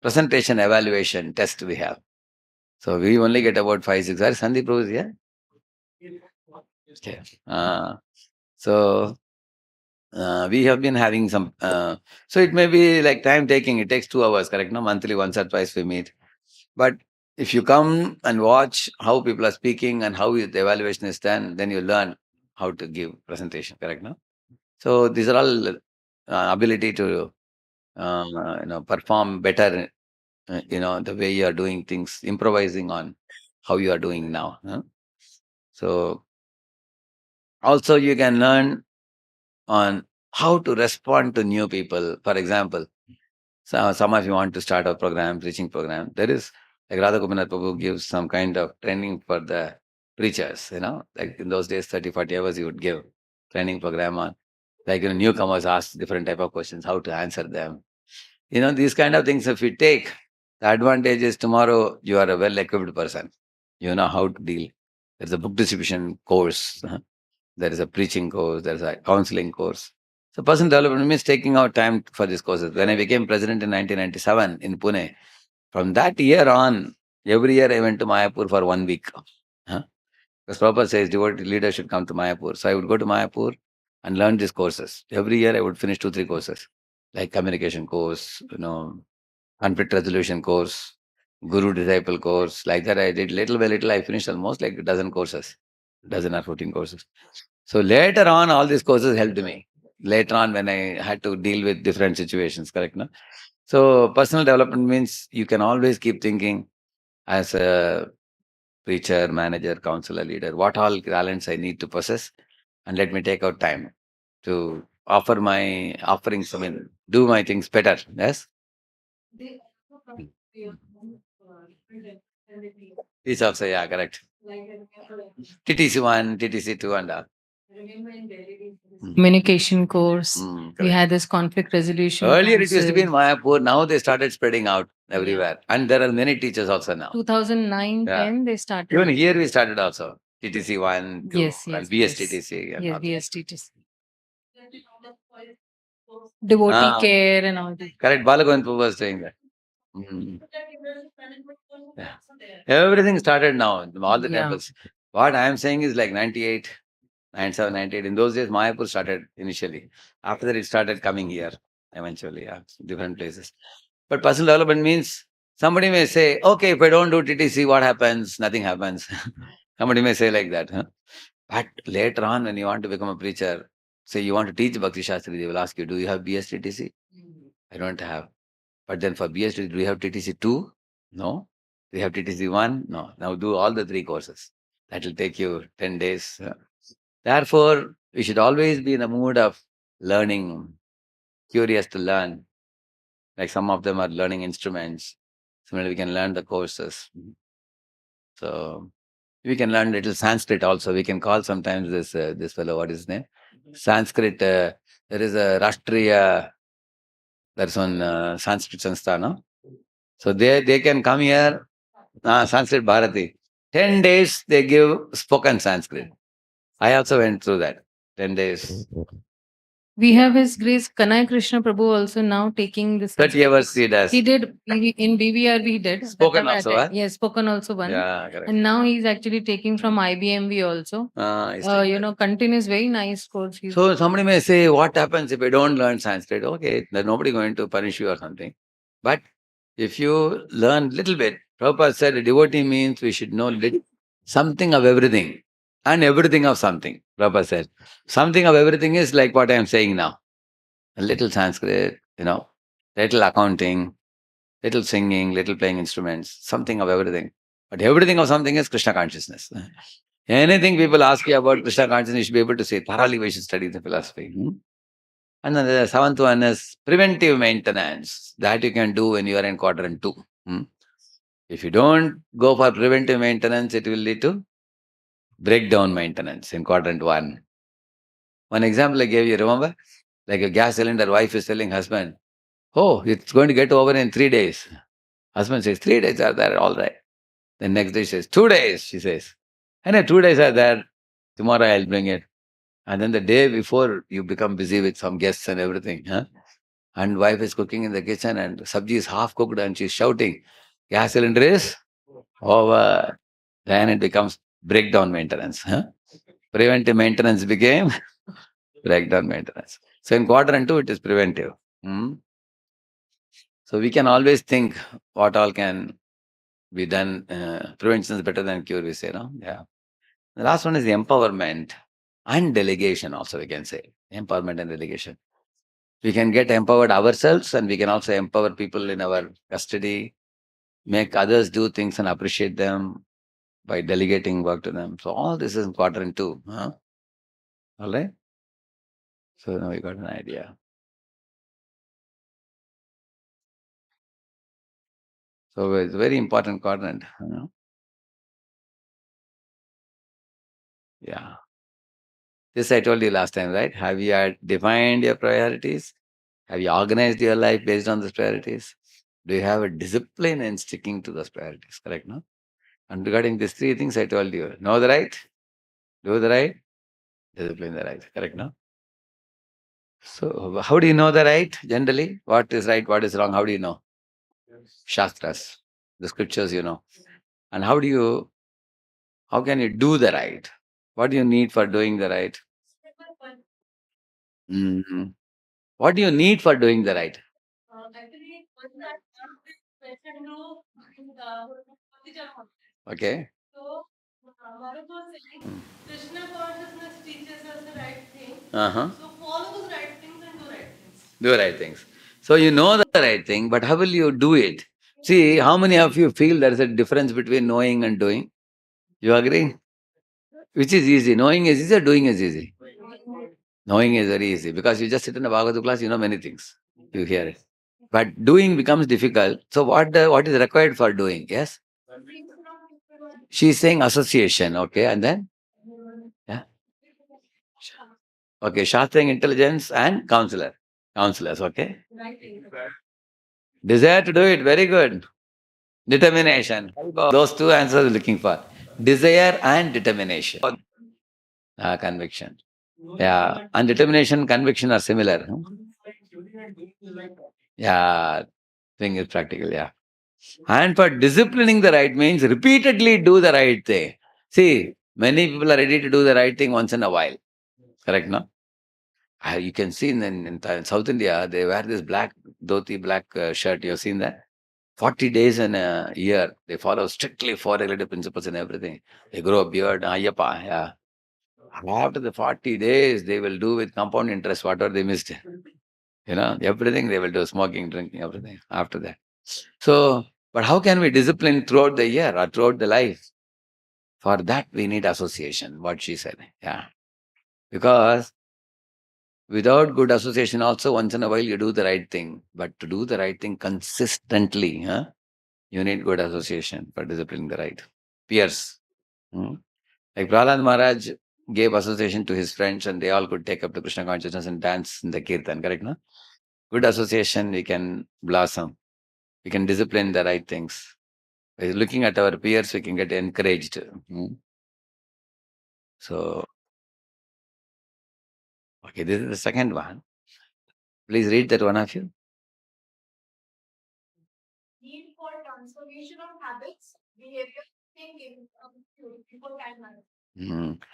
presentation evaluation test we have. So we only get about 5, 6 hours. Sandeep Prabhu is here? Okay. So we have been having some, so it may be like time taking, it takes 2 hours, correct? No, monthly, once or twice we meet. But if you come and watch how people are speaking and how the evaluation is done, then you learn how to give presentation, correct? No? So these are all ability to, perform better, the way you are doing things, improvising on how you are doing now. So also you can learn on how to respond to new people. For example, some of you want to start a program, preaching program. There is, like Radha Gopinath Prabhu gives some kind of training for the preachers, like in those days, 30, 40 hours he would give training program on, like, newcomers ask different type of questions, how to answer them. These kind of things, if you take, the advantage is tomorrow you are a well-equipped person. You know how to deal. There's a book distribution course. There is a preaching course. There's a counseling course. So personal development means taking out time for these courses. When I became president in 1997 in Pune, from that year on, every year I went to Mayapur for 1 week. Because Prabhupada says devotee leaders should come to Mayapur. So I would go to Mayapur and learn these courses. Every year I would finish 2-3 courses, like communication course, conflict resolution course, guru disciple course. Like that I did little by little. I finished almost like a dozen courses, dozen or 14 courses. So later on, all these courses helped me. Later on, when I had to deal with different situations, correct? No? So personal development means you can always keep thinking as a preacher, manager, counselor, leader, what all talents I need to possess, and let me take out time to offer my offerings. I mean, do my things better. Yes. This also, yeah, correct. TTC1, TTC2, and all. Communication course. We Correct. had this conflict resolution. Earlier it used to be in council. Mayapur. Now they started spreading out everywhere, and there are many teachers also now. 2009, Yeah. 10, they started. Even here we started also TTC1, 2, Yes, and yes, BSTTC. and Yes, all. BSTTC. Devotee Ah. care and all that. Correct. Balagovind Prabhu was doing that. Mm. Yeah. Everything started now. All the Yeah. temples. What I am saying is like 98, 97, 98. In those days, Mayapur started initially. After that, it started coming here eventually. Yeah, different places. But personal development means somebody may say, okay, if I don't do TTC, what happens? Nothing happens. Somebody may say like that. Huh? But later on, when you want to become a preacher, say you want to teach Bhakti Shastri, they will ask you, do you have BSTTC? I don't have. But then for BSTTC, do you have TTC2? No. Do you have TTC1? No. Now do all the 3 courses. That will take you 10 days. Therefore, we should always be in the mood of learning, curious to learn. Like some of them are learning instruments. Similarly, we can learn the courses. So we can learn little Sanskrit also. We can call sometimes this fellow, what is his name? Sanskrit. There is a Rashtriya, there's one Sanskrit Sanstha, no? So they can come here, Sanskrit Bharati. 10 days they give spoken Sanskrit. I also went through that. 10 days. We have His Grace Kanai Krishna Prabhu also now taking this. 30 hours he does. He did in BVR. He did Spoken That also, time I huh? attend- Yes, spoken also one. Yeah, correct. And now he's actually taking from IBMV also. He's taking that. Continuous, very nice course. So somebody may say, what happens if I don't learn Sanskrit? Okay, there's nobody going to punish you or something. But if you learn little bit, Prabhupada said a devotee means we should know something of everything and everything of something. Prabhupada said, something of everything is like what I am saying now. A little Sanskrit, little accounting, little singing, little playing instruments, something of everything. But everything of something is Krishna consciousness. Anything people ask you about Krishna consciousness, you should be able to say, thoroughly we should study the philosophy. And then the 7th one is preventive maintenance. That you can do when you are in quadrant 2. If you don't go for preventive maintenance, it will lead to breakdown maintenance in quadrant 1. One example I gave you, remember? Like a gas cylinder, wife is telling husband, oh, it's going to get over in 3 days. Husband says, 3 days are there, all right. Then next day she says, 2 days, she says. And 2 days are there, tomorrow I'll bring it. And then the day before, you become busy with some guests and everything. And wife is cooking in the kitchen and sabji is half cooked and she's shouting, gas cylinder is over. Then it becomes breakdown maintenance. Preventive maintenance became breakdown maintenance. So in quadrant 2, it is preventive. So we can always think what all can be done. Prevention is better than cure, we say, no? Yeah. The last one is the empowerment and delegation also, we can say. Empowerment and delegation. We can get empowered ourselves and we can also empower people in our custody, make others do things and appreciate them by delegating work to them. So all this is in quadrant 2. All right? So now we got an idea. So it's a very important quadrant. Yeah. This I told you last time, right? Have you defined your priorities? Have you organized your life based on those priorities? Do you have a discipline in sticking to those priorities? Correct, no? And regarding these three things I told you, know the right, do the right, discipline the right. Correct, no? So how do you know the right generally? What is right, what is wrong? How do you know? Shastras, the scriptures you know. And how can you do the right? What do you need for doing the right? Mhm. What do you need for doing the right? Okay. Krishna consciousness teaches us the right thing. So follow those right things and do right things. Do right things. So you know the right thing, but how will you do it? See, how many of you feel there is a difference between knowing and doing? You agree? Which is easy? Knowing is easy or doing is easy? Knowing is very easy because you just sit in a Bhagavad class, you know many things. You hear it. But doing becomes difficult. So what is required for doing? Yes? She is saying association, okay, and then? Yeah. Okay, Shastring intelligence and counselor. Counselors, okay? Desire to do it, very good. Determination. Those two answers we're looking for. Desire and determination. Conviction. Yeah. And determination, conviction are similar. Yeah. Thing is practical, yeah. And for disciplining the right means repeatedly do the right thing. See, many people are ready to do the right thing once in a while. Correct, no? You can see in South India, they wear this black dhoti, black shirt. You've seen that? 40 days in a year. They follow strictly four regulative principles and everything. They grow a beard, ayyappa, yeah. After the 40 days, they will do with compound interest whatever they missed. Everything they will do, smoking, drinking, everything after that. So, but how can we discipline throughout the year or throughout the life? For that, we need association, what she said. Yeah. Because without good association, also once in a while you do the right thing. But to do the right thing consistently, you need good association for disciplining the right. Peers. Like Prahlad Maharaj gave association to his friends and they all could take up the Krishna consciousness and dance in the kirtan, correct? No? Good association, we can blossom. We can discipline the right things. By looking at our peers, we can get encouraged. So, okay, this is the second one. Please read that one of you. Need for transformation of habits, behavior, thinking, before time management.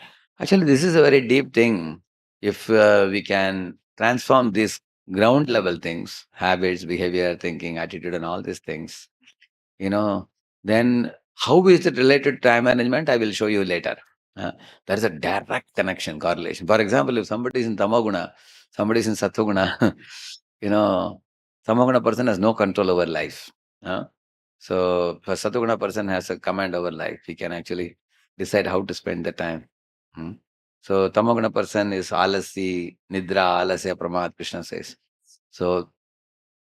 Actually, this is a very deep thing. If we can transform these ground level things, habits, behavior, thinking, attitude, and all these things, then how is it related to time management? I will show you later. There is a direct connection, correlation. For example, if somebody is in Tamoguna, somebody is in Sattva-guna, Tamoguna person has no control over life. So, if a Sattva-guna person has a command over life, he can actually decide how to spend the time. So, Tamoguna person is alasi, nidra, alasya, pramad, Krishna says. So,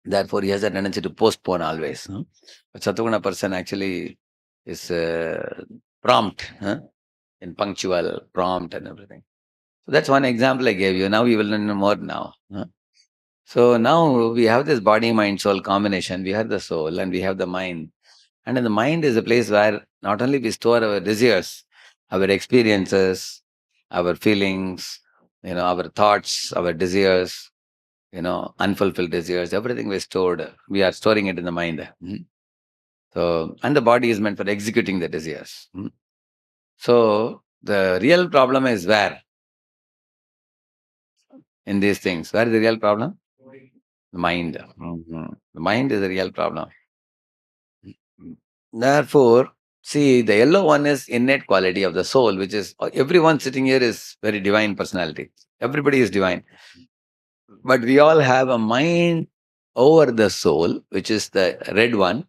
therefore, he has a tendency to postpone always. But Sattva-guna person actually is prompt, and punctual, prompt, and everything. So that's one example I gave you. Now you will learn more now. So now we have this body, mind, soul combination. We have the soul and we have the mind. And in the mind is a place where not only we store our desires, our experiences, our feelings, our thoughts, our desires, unfulfilled desires, everything we stored. We are storing it in the mind. So, and the body is meant for executing the desires. So, the real problem is where? In these things. Where is the real problem? The mind. The mind is the real problem. Therefore, see, the yellow one is innate quality of the soul, which is everyone sitting here is very divine personality. Everybody is divine. But we all have a mind over the soul, which is the red one,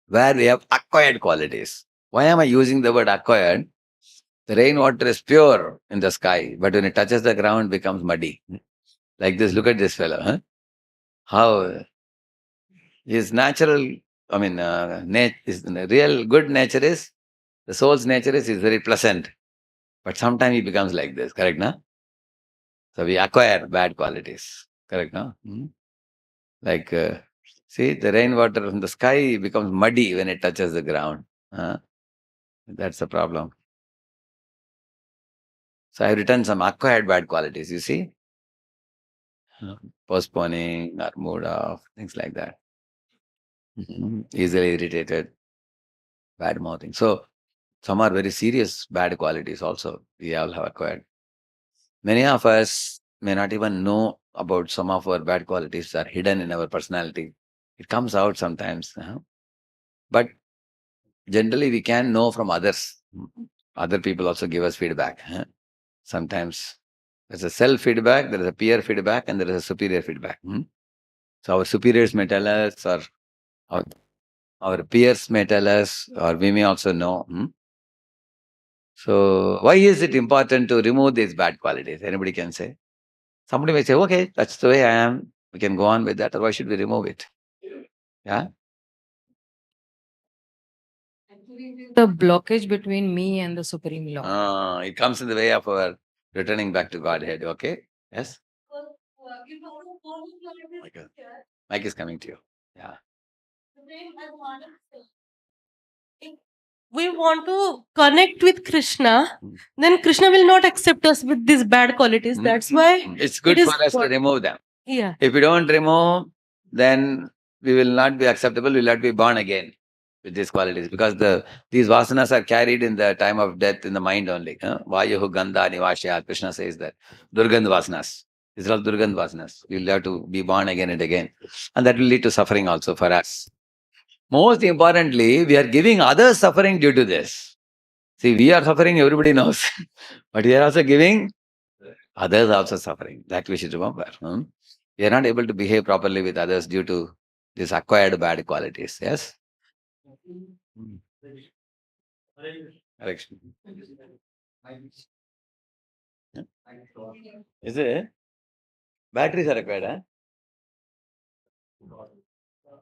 where we have acquired qualities. Why am I using the word acquired? The rainwater is pure in the sky, but when it touches the ground, it becomes muddy. Like this, look at this fellow. How his natural, his real good nature is, the soul's nature is very pleasant. But sometimes he becomes like this, correct, no? So we acquire bad qualities, correct, no? Like, see, the rainwater from the sky becomes muddy when it touches the ground. That's the problem. So I've written some acquired bad qualities, you see? Postponing or mood off, things like that. Easily irritated, bad mouthing. So some are very serious bad qualities also we all have acquired. Many of us may not even know about some of our bad qualities are hidden in our personality. It comes out sometimes. But generally we can know from others. Other people also give us feedback. Sometimes there's a self-feedback, there is a peer feedback, and there is a superior feedback. So our superiors may tell us, or our peers may tell us, or we may also know. So why is it important to remove these bad qualities? Anybody can say. Somebody may say, okay, that's the way I am. We can go on with that, or why should we remove it? Yeah. The blockage between me and the Supreme Lord. It comes in the way of our returning back to Godhead. Okay. Yes. Okay. Mike is coming to you. Yeah. If we want to connect with Krishna, then Krishna will not accept us with these bad qualities. That's why It's good it is for us to remove them. yeah. If we don't remove, then we will not be acceptable. We will not be born again with these qualities, because these vasanas are carried in the time of death in the mind only. Vayuhu gandha nivashya. Krishna says that. Durgandha vasanas. These are all Durgandha vasanas. We will have to be born again and again. And that will lead to suffering also for us. Most importantly, we are giving others suffering due to this. See, we are suffering, everybody knows. But we are also giving others also suffering. That we should remember. We are not able to behave properly with others due to these acquired bad qualities. Yes? Correction. Is it? Batteries are required, huh?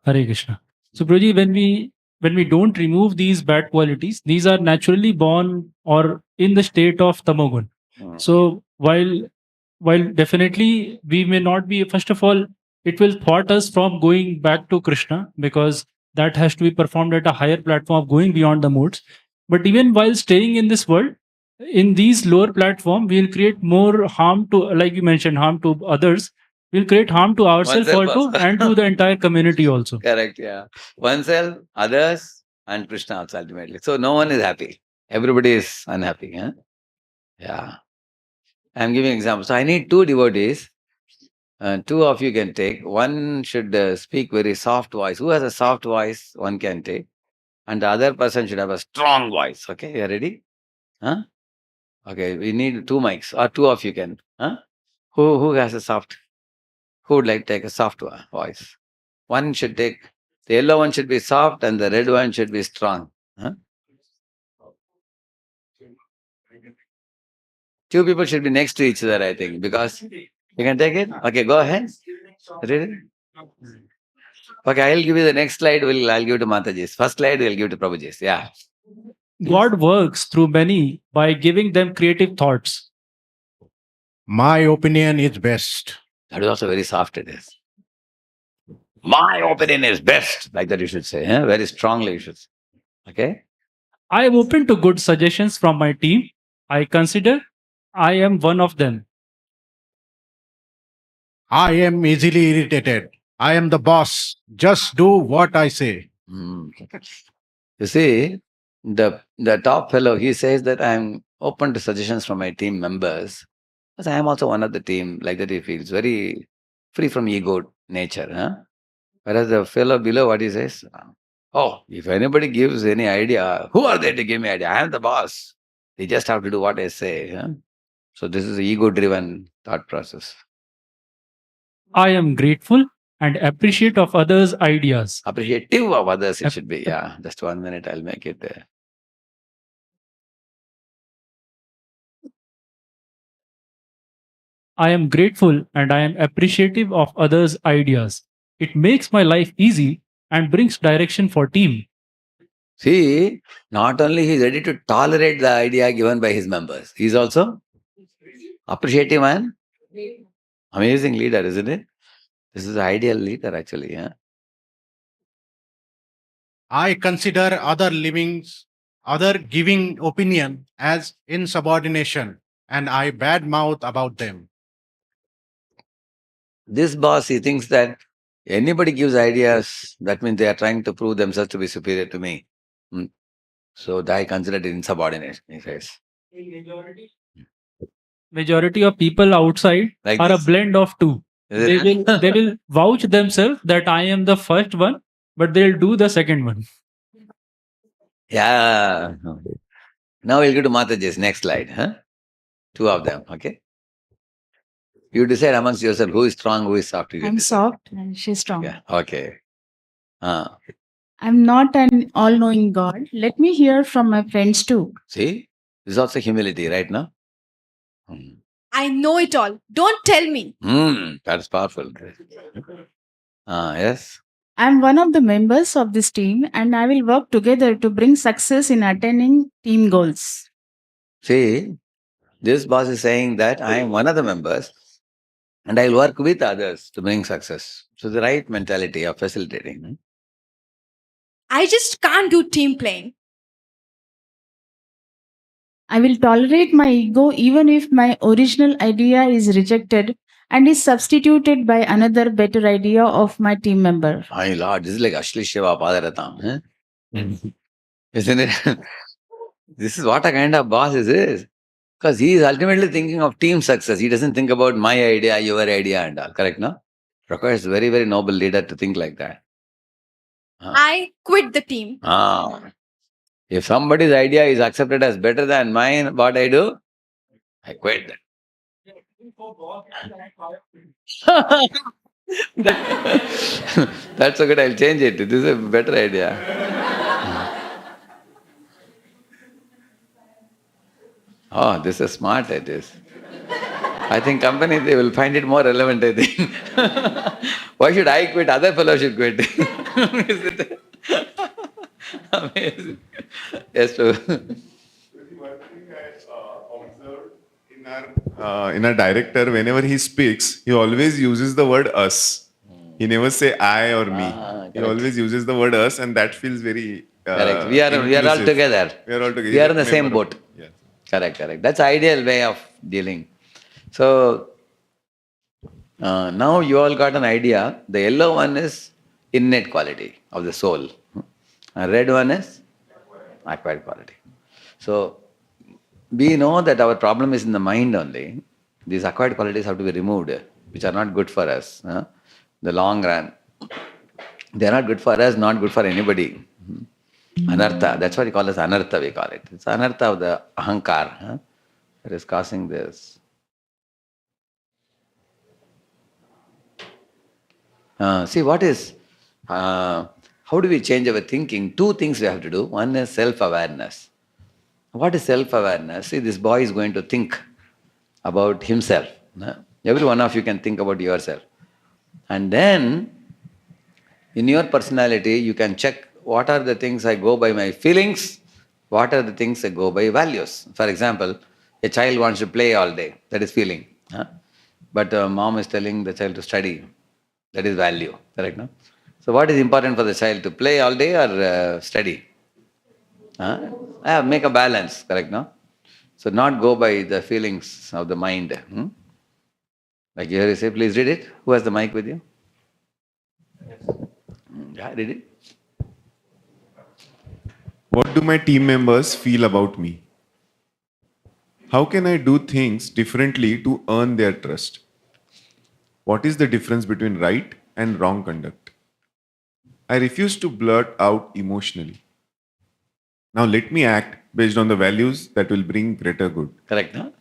Hare Krishna. So, Prabhuji, when we don't remove these bad qualities, these are naturally born or in the state of tamogun. So while definitely we may not be, first of all, it will thwart us from going back to Krishna, because that has to be performed at a higher platform of going beyond the modes. But even while staying in this world, in these lower platform, we will create more harm to, like you mentioned, harm to others. We'll create harm to ourselves Oneself also also. and to the entire community also. Correct, yeah. Oneself, others, and Krishna also ultimately. So no one is happy. Everybody is unhappy. Huh? Yeah. I'm giving examples. So I need two devotees. Two of you can take. One should speak very soft voice. Who has a soft voice, one can take. And the other person should have a strong voice. Okay, you are ready? Huh? Okay, we need two mics, or two of you can. Huh? Who has a soft? Who would like to take a soft voice? One should take, the yellow one should be soft and the red one should be strong. Huh? Two people should be next to each other, I think, because you can take it. Okay, go ahead. Read it. Okay, I'll give you the next slide. I'll give to Mataji's. First slide, we'll give to Prabhuji's. Yeah. God works through many by giving them creative thoughts. My opinion is best. That is also very soft, it is. My opinion is best. Like that you should say. Very strongly you should say. Okay? I am open to good suggestions from my team. I consider I am one of them. I am easily irritated. I am the boss. Just do what I say. You see, the top fellow, he says that I'm open to suggestions from my team members. Because I am also one of the team. Like that he feels very free from ego nature. Whereas the fellow below, what he says? Oh, if anybody gives any idea, who are they to give me idea? I am the boss. They just have to do what I say. So this is ego-driven thought process. I am grateful and appreciate of others' ideas. Appreciative of others, it should be. Yeah, just 1 minute, I'll make it there. I am grateful and I am appreciative of others' ideas. It makes my life easy and brings direction for team. See, not only he is ready to tolerate the idea given by his members, he is also appreciative and amazing leader, isn't it? This is the ideal leader, actually. Yeah? I consider other giving opinion as insubordination, and I badmouth about them. This boss, he thinks that anybody gives ideas, that means they are trying to prove themselves to be superior to me. Hmm. So I consider it insubordination, he says. Majority of people outside Like are this. a blend of two. Is They it? they will vouch themselves that I am the first one, but they'll do the second one. Yeah. Now we'll go to Mataji's next slide. Huh? Two of them, okay? You decide amongst yourself who is strong, who is soft. You I'm decide. soft and she's strong. Yeah, okay. I'm not an all knowing God. Let me hear from my friends too. See? This is also humility, right now? Hmm. I know it all. Don't tell me. That's powerful. Yes. I'm one of the members of this team and I will work together to bring success in attaining team goals. See, this boss is saying that I am one of the members and I'll work with others to bring success. So the right mentality of facilitating. I just can't do team playing. I will tolerate my ego even if my original idea is rejected and is substituted by another better idea of my team member. My Lord, this is like Ashli Shiva Padaratam. Huh? Isn't it? This is what a kind of boss is this. Because he is ultimately thinking of team success. He doesn't think about my idea, your idea and all. Correct, no? Requires very, very noble leader to think like that. I quit the team. If somebody's idea is accepted as better than mine, what I do? I quit. That's so good, I'll change it. This is a better idea. Oh, this is smart, it is. I think company, they will find it more relevant, I think. Why should I quit? Other fellow should quit. Is it? Amazing. Yes, true. One thing I observed in our director, whenever he speaks, he always uses the word us. He never say I or me. He Correct. always uses the word us, and that feels very Correct. We are all inclusive. together. We are all together. We are in the Member same of- boat. Yes. Correct. That's the ideal way of dealing. So, now you all got an idea. The yellow one is innate quality of the soul. And red one is acquired quality. So, we know that our problem is in the mind only. These acquired qualities have to be removed, which are not good for us. The long run. They are not good for us, not good for anybody. Anartha, that's what we call as anartha, we call it. It's anartha of the ahankar that is causing this. See, what is, how do we change our thinking? Two things we have to do. One is self-awareness. What is self-awareness? See, this boy is going to think about himself. Every one of you can think about yourself. And then, in your personality, you can check what are the things I go by my feelings, what are the things I go by values. For example, a child wants to play all day, that is feeling. But mom is telling the child to study, that is value, correct? No? So what is important for the child, to play all day or study? Make a balance, correct? No? So not go by the feelings of the mind. Like here you say, please read it. Who has the mic with you? Yeah, read it. What do my team members feel about me? How can I do things differently to earn their trust? What is the difference between right and wrong conduct? I refuse to blurt out emotionally. Now let me act based on the values that will bring greater good. Correct, no?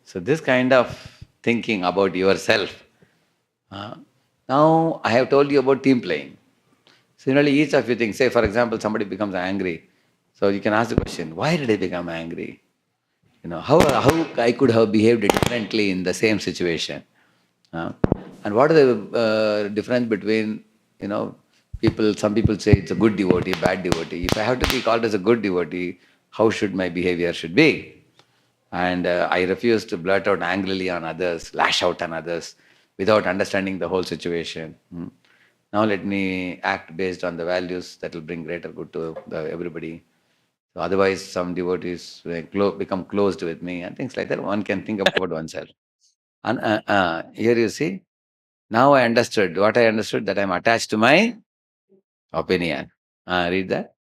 So this kind of thinking about yourself. Now I have told you about team playing. Similarly, each of you think, say for example, somebody becomes angry. So you can ask the question, why did I become angry? How I could have behaved differently in the same situation. And what is the difference between, some people say it's a good devotee, bad devotee. If I have to be called as a good devotee, how should my behavior should be? And I refuse to blurt out angrily on others, lash out on others. without understanding the whole situation. Now let me act based on the values that will bring greater good to everybody. So otherwise, some devotees become closed with me and things like that. One can think about oneself. And here you see, now I understood what I understood, that I'm attached to my opinion. Read that.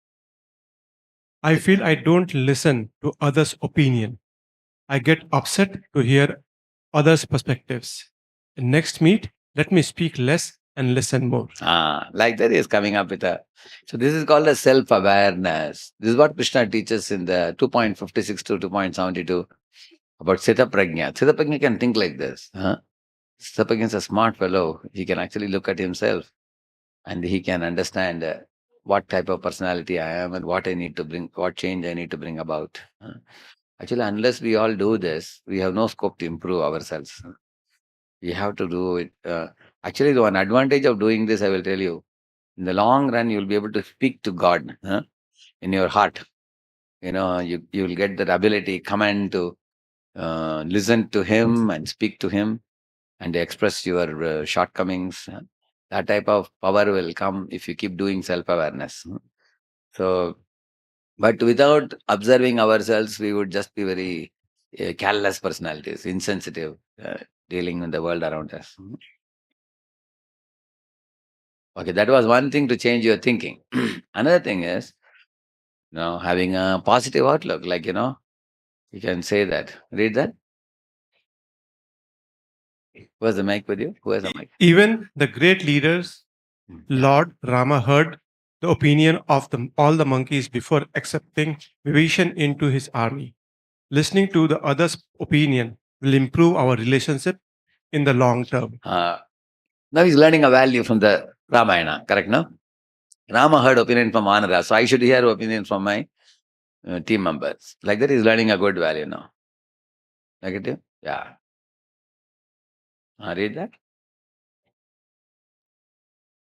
I feel I don't listen to others' opinion. I get upset to hear others' perspectives. Next meet, let me speak less and listen more. Like that is coming up with a. So this is called a self-awareness. This is what Krishna teaches in the 2.56 to 2.72 about Sthita Prajna. Sthita Prajna can think like this. Sthita Prajna is a smart fellow. He can actually look at himself and he can understand what type of personality I am and what I need to bring, what change I need to bring about. Actually, unless we all do this, we have no scope to improve ourselves. We have to do it. Actually, the one advantage of doing this, I will tell you, in the long run, you'll be able to speak to God in your heart. You will get that ability, command to listen to Him and speak to Him and express your shortcomings. That type of power will come if you keep doing self-awareness. So, but without observing ourselves, we would just be very careless personalities, insensitive, dealing with the world around us. Okay, that was one thing to change your thinking. Another thing is, having a positive outlook, like, you can say that. Read that. Who has the mic with you? Who has the mic? Even the great leaders, Lord Rama heard the opinion of all the monkeys before accepting Vibhishan into his army. Listening to the other's opinion will improve our relationship in the long term. Now he's learning a value from the Ramayana, correct, no? Rama heard opinion from Anara, so I should hear opinion from my team members. Like that, he's learning a good value now. Negative? Yeah. Read that.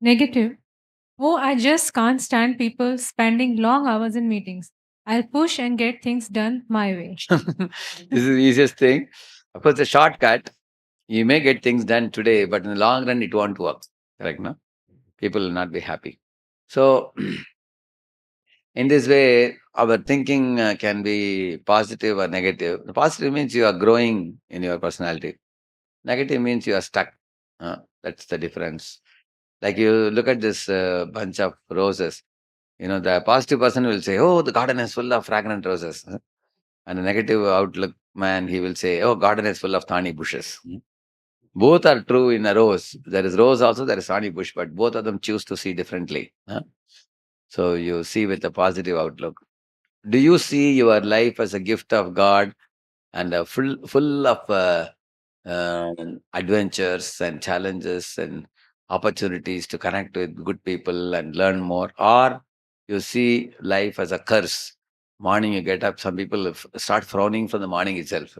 Negative. Oh, I just can't stand people spending long hours in meetings. I'll push and get things done my way. This is the easiest thing. Of course, the shortcut, you may get things done today, but in the long run, it won't work. Correct, no? People will not be happy. So, in this way, our thinking can be positive or negative. The positive means you are growing in your personality. Negative means you are stuck. That's the difference. Like you look at this bunch of roses. The positive person will say, "Oh, the garden is full of fragrant roses." And the negative outlook man, he will say, "Oh, garden is full of thorny bushes." Both are true in a rose. There is rose also, there is thorny bush, but both of them choose to see differently. So you see with a positive outlook. Do you see your life as a gift of God and full of adventures and challenges and opportunities to connect with good people and learn more? Or you see life as a curse? Morning you get up, some people start frowning from the morning itself.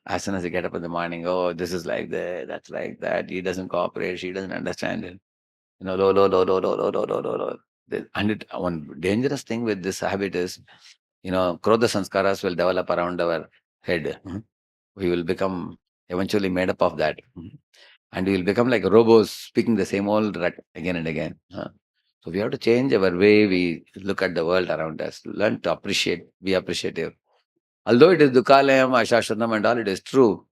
As soon as you get up in the morning, oh, this is like that, that's like that, he doesn't cooperate, she doesn't understand it. Low, low, low, low, low, low, low, low, low, low. And one dangerous thing with this habit is, krodha sanskaras will develop around our head. We will become eventually made up of that. And we will become like robots speaking the same old rut again and again. So we have to change our way we look at the world around us, learn to appreciate, be appreciative. Although it is Dukalayam, Ashashranam and all, it is true.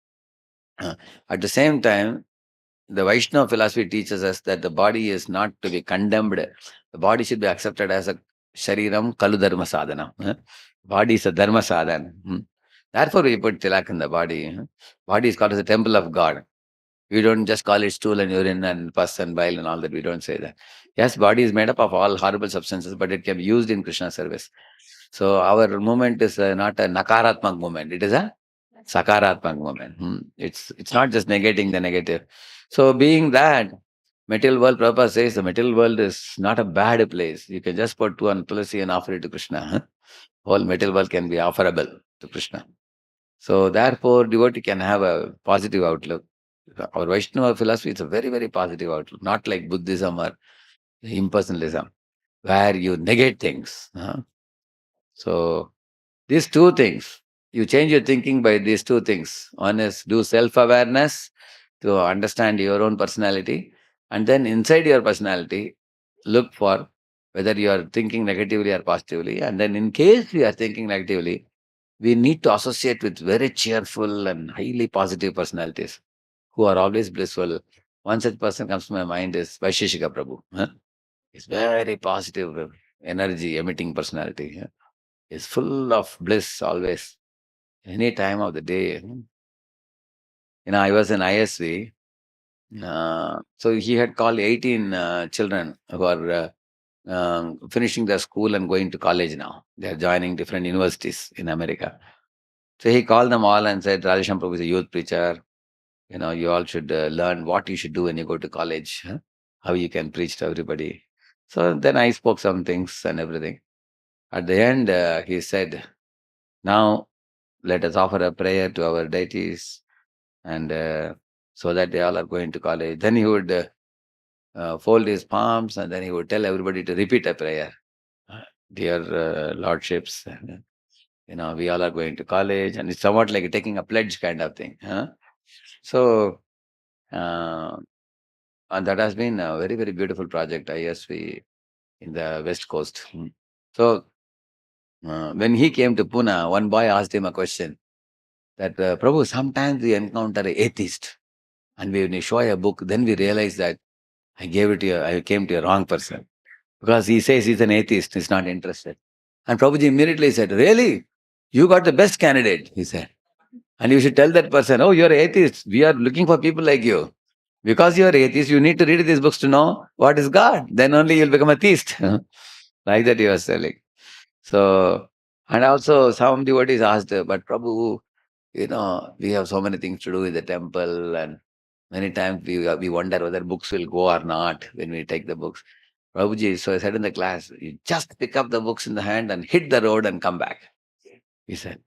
At the same time, the Vaishnava philosophy teaches us that the body is not to be condemned. The body should be accepted as a shariram kalu dharma sadhana. Body is a dharma sadhana. Therefore, we put tilak in the body. Body is called as a temple of God. We don't just call it stool and urine and pus and bile and all that. We don't say that. Yes, body is made up of all horrible substances, but it can be used in Krishna service. So our movement is not a nakaratmak movement. It is a sakaratmak movement. It's not just negating the negative. So being that, material world, Prabhupada says the material world is not a bad place. You can just put one tulasi and offer it to Krishna. Whole material world can be offerable to Krishna. So therefore, devotee can have a positive outlook. Our Vaishnava philosophy is a very, very positive outlook, not like Buddhism or impersonalism, where you negate things. So these two things, you change your thinking by these two things. One is do self-awareness. to understand your own personality, and then inside your personality, look for whether you are thinking negatively or positively. And then in case you are thinking negatively, we need to associate with very cheerful and highly positive personalities who are always blissful. One such person comes to my mind is Vaisheshika Prabhu. Huh? He's very positive, energy emitting personality. Huh? He's full of bliss always, any time of the day. I was in ISV. So he had called 18 children who are finishing their school and going to college now. They are joining different universities in America. So he called them all and said, Radheshyam Prabhu is a youth preacher. You all should learn what you should do when you go to college, huh? How you can preach to everybody. So then I spoke some things and everything. At the end, he said, now let us offer a prayer to our deities, and so that they all are going to college. Then he would fold his palms, and then he would tell everybody to repeat a prayer. Dear lordships, we all are going to college, and it's somewhat like taking a pledge kind of thing. Huh? So, and that has been a very, very beautiful project, ISV in the West Coast. So, when he came to Pune, one boy asked him a question that, Prabhu, sometimes we encounter an atheist, and when we show a book, then we realize that I came to a wrong person. Because he says he's an atheist, he's not interested. And Prabhuji immediately said, really? You got the best candidate, he said. And you should tell that person, oh, you're atheist. We are looking for people like you. Because you're atheist, you need to read these books to know what is God. Then only you'll become a theist. Like that he was telling. So, and also some devotees asked, but Prabhu, we have so many things to do in the temple, and many times we wonder whether books will go or not when we take the books. Prabhuji, so I said in the class, you just pick up the books in the hand and hit the road and come back. He said.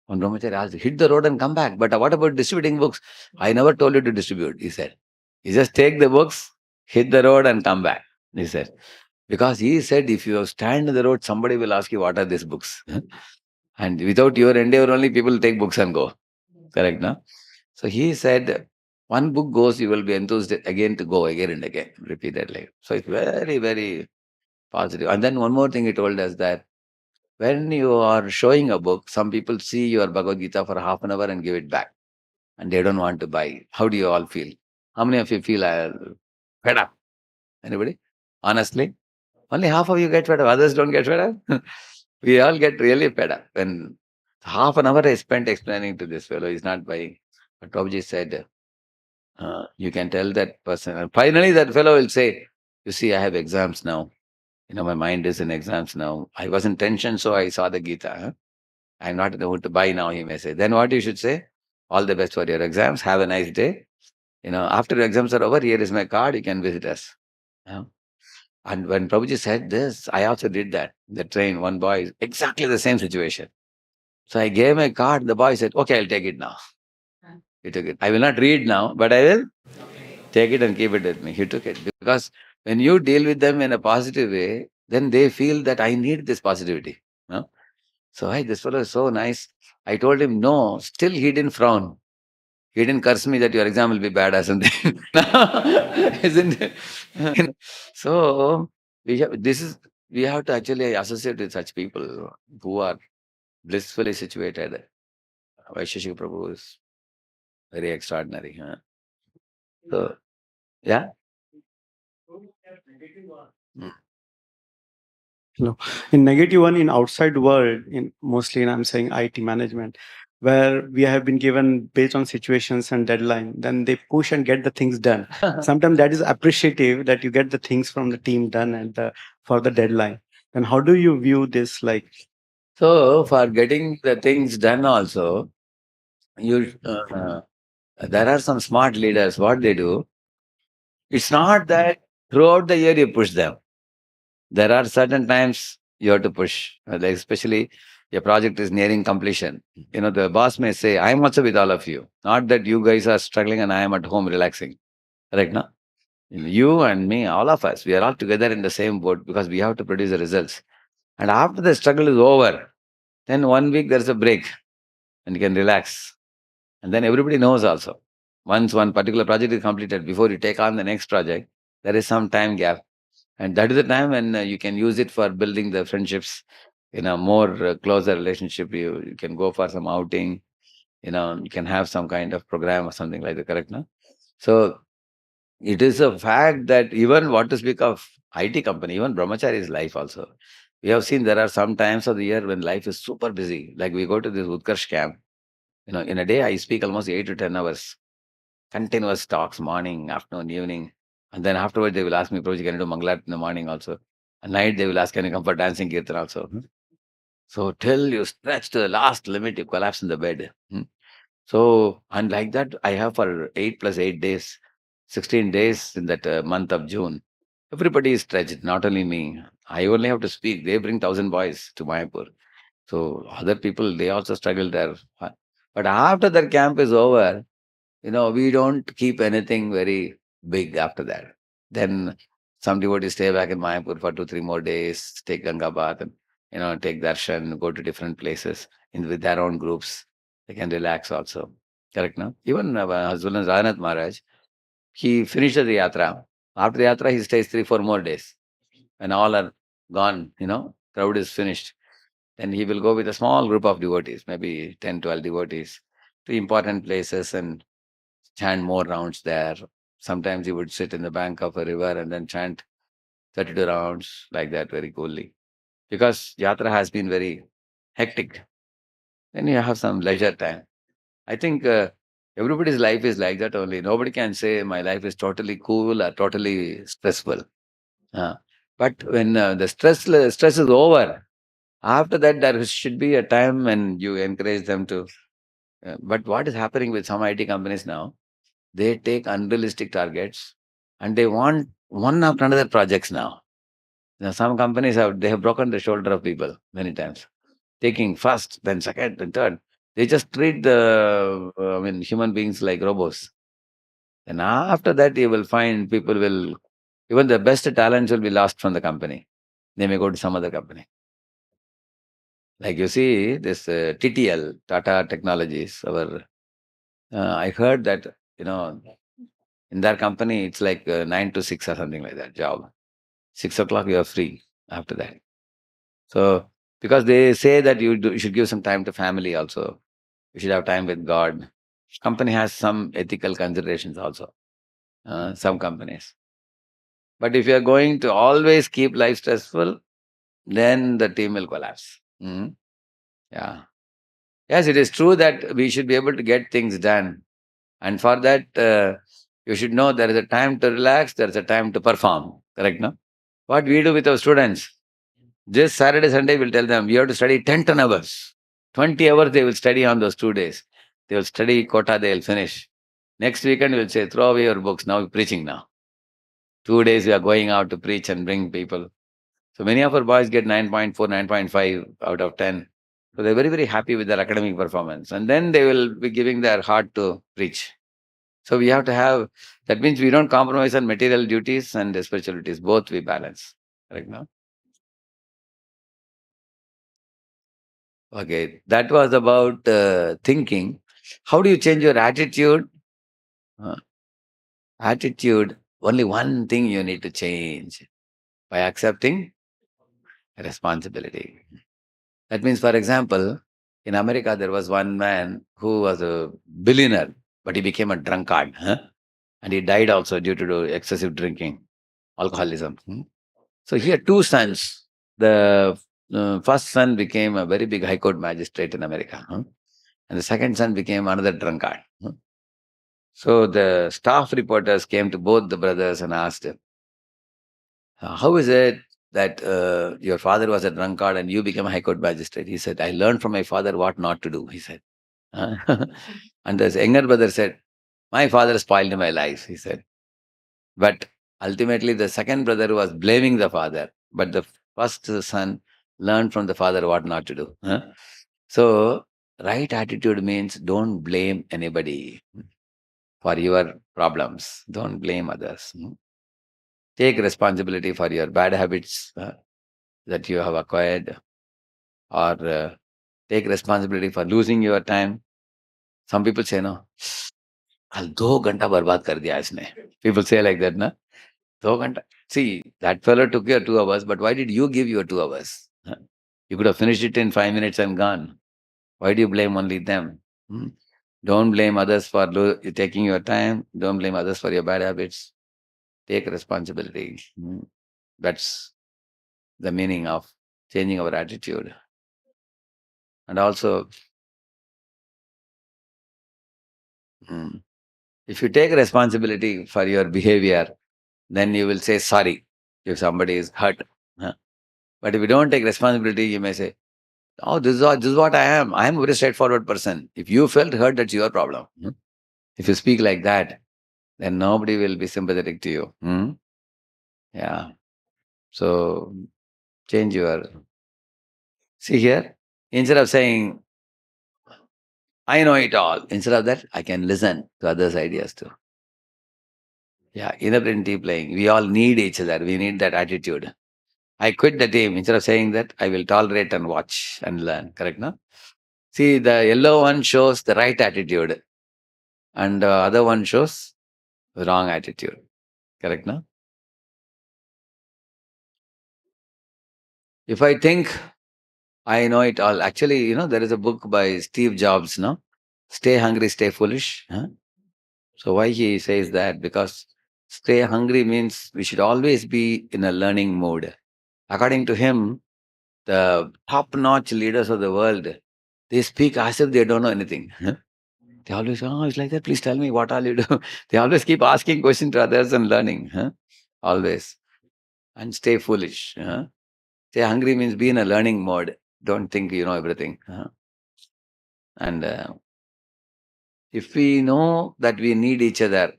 One brahmachari asked, hit the road and come back. But what about distributing books? I never told you to distribute, he said. You just take the books, hit the road and come back, he said. Because he said, if you stand in the road, somebody will ask you, what are these books? And without your endeavor, only people will take books and go. Correct, no? So he said, one book goes, you will be enthused again to go again and again, repeatedly. So it's very, very positive. And then one more thing he told us that when you are showing a book, some people see your Bhagavad Gita for half an hour and give it back. And they don't want to buy. How do you all feel? How many of you feel fed up? Anybody? Honestly? Only half of you get fed up. Others don't get fed up. We all get really fed up. When half an hour I spent explaining to this fellow, he's not buying. But Prabhuji said, you can tell that person. And finally that fellow will say, you see, I have exams now. My mind is in exams now. I was in tension, so I saw the Gita. Huh? I'm not going to buy now, he may say. Then what you should say? All the best for your exams. Have a nice day. After your exams are over, here is my card. You can visit us. And when Prabhuji said this, I also did that. The train, one boy, exactly the same situation. So I gave my card. The boy said, okay, I'll take it now. He took it. I will not read now, but I will take it and keep it with me. He took it. Because when you deal with them in a positive way, then they feel that I need this positivity. So, hey, this fellow is so nice. I told him no. Still, he didn't frown. He didn't curse me that your exam will be bad or something. Isn't it? So, we have to actually associate with such people who are blissfully situated. Vaisheshika Prabhu is very extraordinary. Huh? So, yeah. No, in negative one in outside world, in mostly in I'm saying IT management, where we have been given based on situations and deadline, then they push and get the things done. Sometimes that is appreciative that you get the things from the team done and for the deadline. Then how do you view this? Like, so for getting the things done, also, there are some smart leaders. What they do, it's not that throughout the year you push them. There are certain times you have to push, like especially your project is nearing completion. The boss may say, I am also with all of you. Not that you guys are struggling and I am at home relaxing. Right now? You and me, all of us, we are all together in the same boat because we have to produce the results. And after the struggle is over, then 1 week there's a break and you can relax. And then everybody knows also. once one particular project is completed, before you take on the next project, there is some time gap. And that is the time when you can use it for building the friendships in a more closer relationship. You can go for some outing, you can have some kind of program or something like that, correct? No? So it is a fact that even what to speak of IT company, even brahmachari's life also. We have seen there are some times of the year when life is super busy. Like we go to this Utkarsh camp, in a day I speak almost 8 to 10 hours, continuous talks, morning, afternoon, evening. And then afterwards they will ask me, Prabhuji, can you do Mangalat in the morning also? At night they will ask, can you come for dancing kirtan also? So till you stretch to the last limit, you collapse in the bed. So, and like that, I have for 8 plus 8 days, 16 days in that month of June. Everybody is stretched, not only me. I only have to speak. They bring 1,000 boys to Mayapur. So other people, they also struggle there. But after that camp is over, we don't keep anything very big after that. Then some devotees stay back in Mayapur for 2, 3 more days, take Ganga bath and, take darshan, go to different places with their own groups. They can relax also. Correct, no? Even my husband, Ranath Maharaj, he finished the yatra. After the yatra, he stays 3, 4 more days. When all are gone, crowd is finished. Then he will go with a small group of devotees, maybe 10, 12 devotees, to important places and chant more rounds there. Sometimes he would sit in the bank of a river and then chant 32 rounds like that very coolly. Because yatra has been very hectic. Then you have some leisure time. I think everybody's life is like that only. Nobody can say my life is totally cool or totally stressful. Uh, but when the stress is over, after that there should be a time when you encourage them to. But what is happening with some IT companies now? They take unrealistic targets and they want one after another projects now. Some companies have broken the shoulder of people many times, taking first, then second, then third. They just treat the human beings like robots. And after that, you will find people will, even the best talents will be lost from the company. They may go to some other company. Like you see, this TTL, Tata Technologies, I heard that, in their company, it's like 9 to 6 or something like that job. 6 o'clock, you are free after that. So, because they say that you should give some time to family also. You should have time with God. Company has some ethical considerations also. Some companies. But if you are going to always keep life stressful, then the team will collapse. Yeah. Yes, it is true that we should be able to get things done. And for that, you should know there is a time to relax, there is a time to perform. Correct, no? What we do with our students, this Saturday, Sunday, we'll tell them, you have to study 10 hours. 20 hours they will study on those 2 days. They will study quota, they will finish. Next weekend, we'll say, throw away your books, now we're preaching now. 2 days we are going out to preach and bring people. So many of our boys get 9.4, 9.5 out of 10. So they're very, very happy with their academic performance. And then they will be giving their heart to preach. So we have to have, that means we don't compromise on material duties and spiritual duties. Both we balance. Correct now? Okay, that was about thinking. How do you change your attitude? Attitude, only one thing you need to change by accepting responsibility. That means, for example, in America, there was one man who was a billionaire, but he became a drunkard. And he died also due to excessive drinking, alcoholism. So he had two sons. The first son became a very big high court magistrate in America. And the second son became another drunkard. So the staff reporters came to both the brothers and asked him, how is it that your father was a drunkard and you became a high court magistrate? He said, I learned from my father what not to do, he said. And the younger brother said, my father spoiled my life, he said. But ultimately, the second brother was blaming the father, but the first son learned from the father what not to do. So, right attitude means don't blame anybody for your problems. Don't blame others. Take responsibility for your bad habits that you have acquired, or take responsibility for losing your time. Some people say, no, कल 2 घंटा बर्बाद कर दिया इसने. People say like that, na? 2 घंटा. See, that fellow took your 2 hours, but why did you give your 2 hours? Huh? You could have finished it in 5 minutes and gone. Why do you blame only them? Hmm? Don't blame others for taking your time. Don't blame others for your bad habits. Take responsibility. That's the meaning of changing our attitude. And also, if you take responsibility for your behavior, then you will say sorry if somebody is hurt. Huh? But if you don't take responsibility, you may say, oh, this is what I am. I am a very straightforward person. If you felt hurt, that's your problem. If you speak like that, then nobody will be sympathetic to you. Yeah. So change your. See here, instead of saying, I know it all, instead of that, I can listen to others' ideas too. Yeah, inner deep playing. We all need each other. We need that attitude. I quit the team. Instead of saying that, I will tolerate and watch and learn. Correct, no? See, the yellow one shows the right attitude, and the other one shows the wrong attitude. Correct, no? If I think I know it all, actually, there is a book by Steve Jobs, no? Stay hungry, stay foolish. Huh? So why he says that? Because stay hungry means we should always be in a learning mode. According to him, the top-notch leaders of the world, they speak as if they don't know anything. They always, oh, it's like that. Please tell me, what all you do? They always keep asking questions to others and learning. Always. And stay foolish. Stay hungry means be in a learning mode. Don't think you know everything. And if we know that we need each other,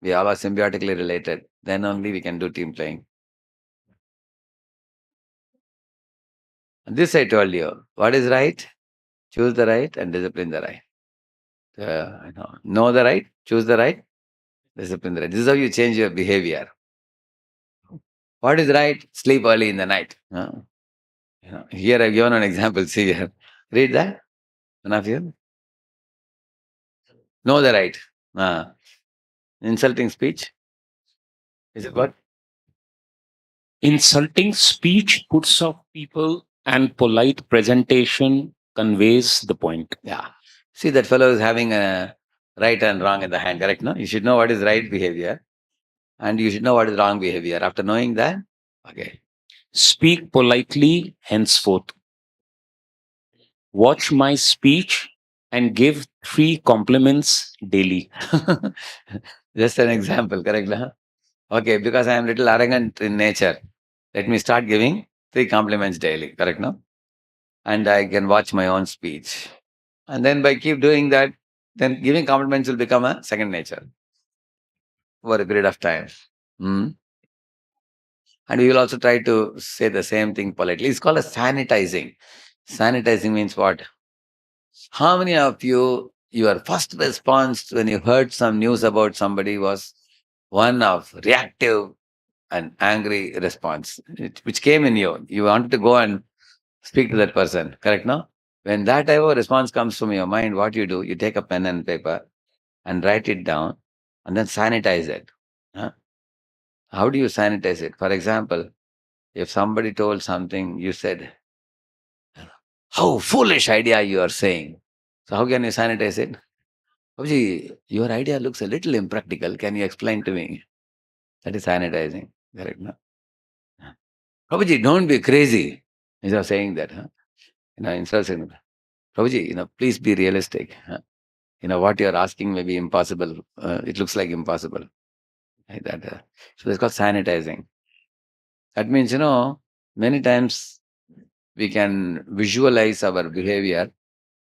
we all are symbiotically related, then only we can do team playing. And this I told you. What is right? Choose the right and discipline the right. Know the right, choose the right, discipline the right. This is how you change your behavior. What is right? Sleep early in the night. Here I've given an example. See here. Read that. One of you. Know the right. Insulting speech. Is it what? Insulting speech puts off people and polite presentation conveys the point. Yeah. See, that fellow is having a right and wrong in the hand, correct? No? You should know what is right behavior and you should know what is wrong behavior. After knowing that, okay. Speak politely henceforth. Watch my speech and give 3 compliments daily. Just an example, correct? No? Okay, because I am little arrogant in nature, let me start giving 3 compliments daily, correct? No? And I can watch my own speech. And then by keep doing that, then giving compliments will become a second nature over a period of time. And we will also try to say the same thing politely. It's called a sanitizing. Sanitizing means what? How many of you, your first response when you heard some news about somebody was one of reactive and angry response, which came in you? You wanted to go and speak to that person, correct, no? When that type of response comes from your mind, what you do, you take a pen and paper and write it down and then sanitize it. How do you sanitize it? For example, if somebody told something, you said, how foolish idea you are saying. So how can you sanitize it? Babuji, your idea looks a little impractical. Can you explain to me? That is sanitizing. Correct, no? Babuji, don't be crazy. Instead of saying that, instead of saying, Babuji, please be realistic. What you are asking may be impossible. It looks like impossible. Like that. So it's called sanitizing. That means, many times we can visualize our behavior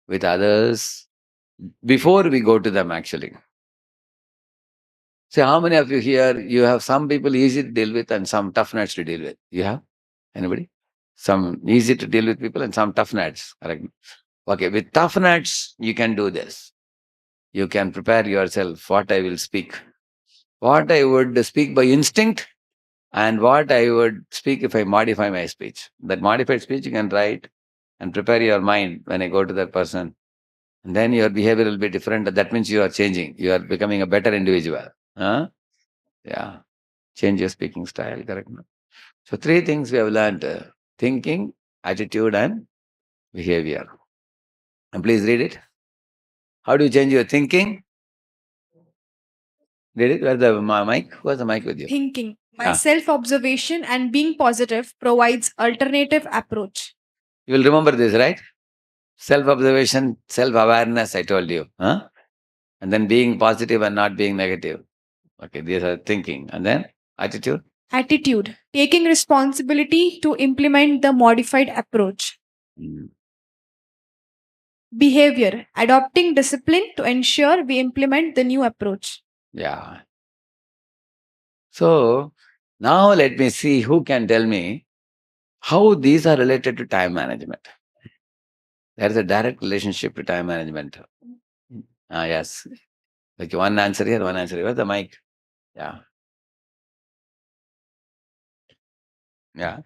with others before we go to them actually. So how many of you here, you have some people easy to deal with and some tough nuts to deal with? You have? Anybody? Some easy to deal with people and some tough nuts. Correct? Okay, with tough nuts, you can do this. You can prepare yourself what I will speak. What I would speak by instinct and what I would speak if I modify my speech. That modified speech you can write and prepare your mind when I go to that person. And then your behavior will be different. That means you are changing. You are becoming a better individual. Huh? Yeah. Change your speaking style, correct? No? So 3 things we have learned. Thinking, attitude and behavior. And please read it. How do you change your thinking? Read it. Where's the mic? Where's the mic with you? Thinking. My Ah. self-observation and being positive provides alternative approach. You will remember this, right? Self-observation, self-awareness, I told you. Huh? And then being positive and not being negative. Okay, these are thinking. And then attitude. Attitude. Taking responsibility to implement the modified approach. Behavior. Adopting discipline to ensure we implement the new approach. Yeah. So now let me see who can tell me how these are related to time management. There is a direct relationship to time management. Yes. Okay, one answer here, one answer here. Where's the mic? Yeah. Yeah.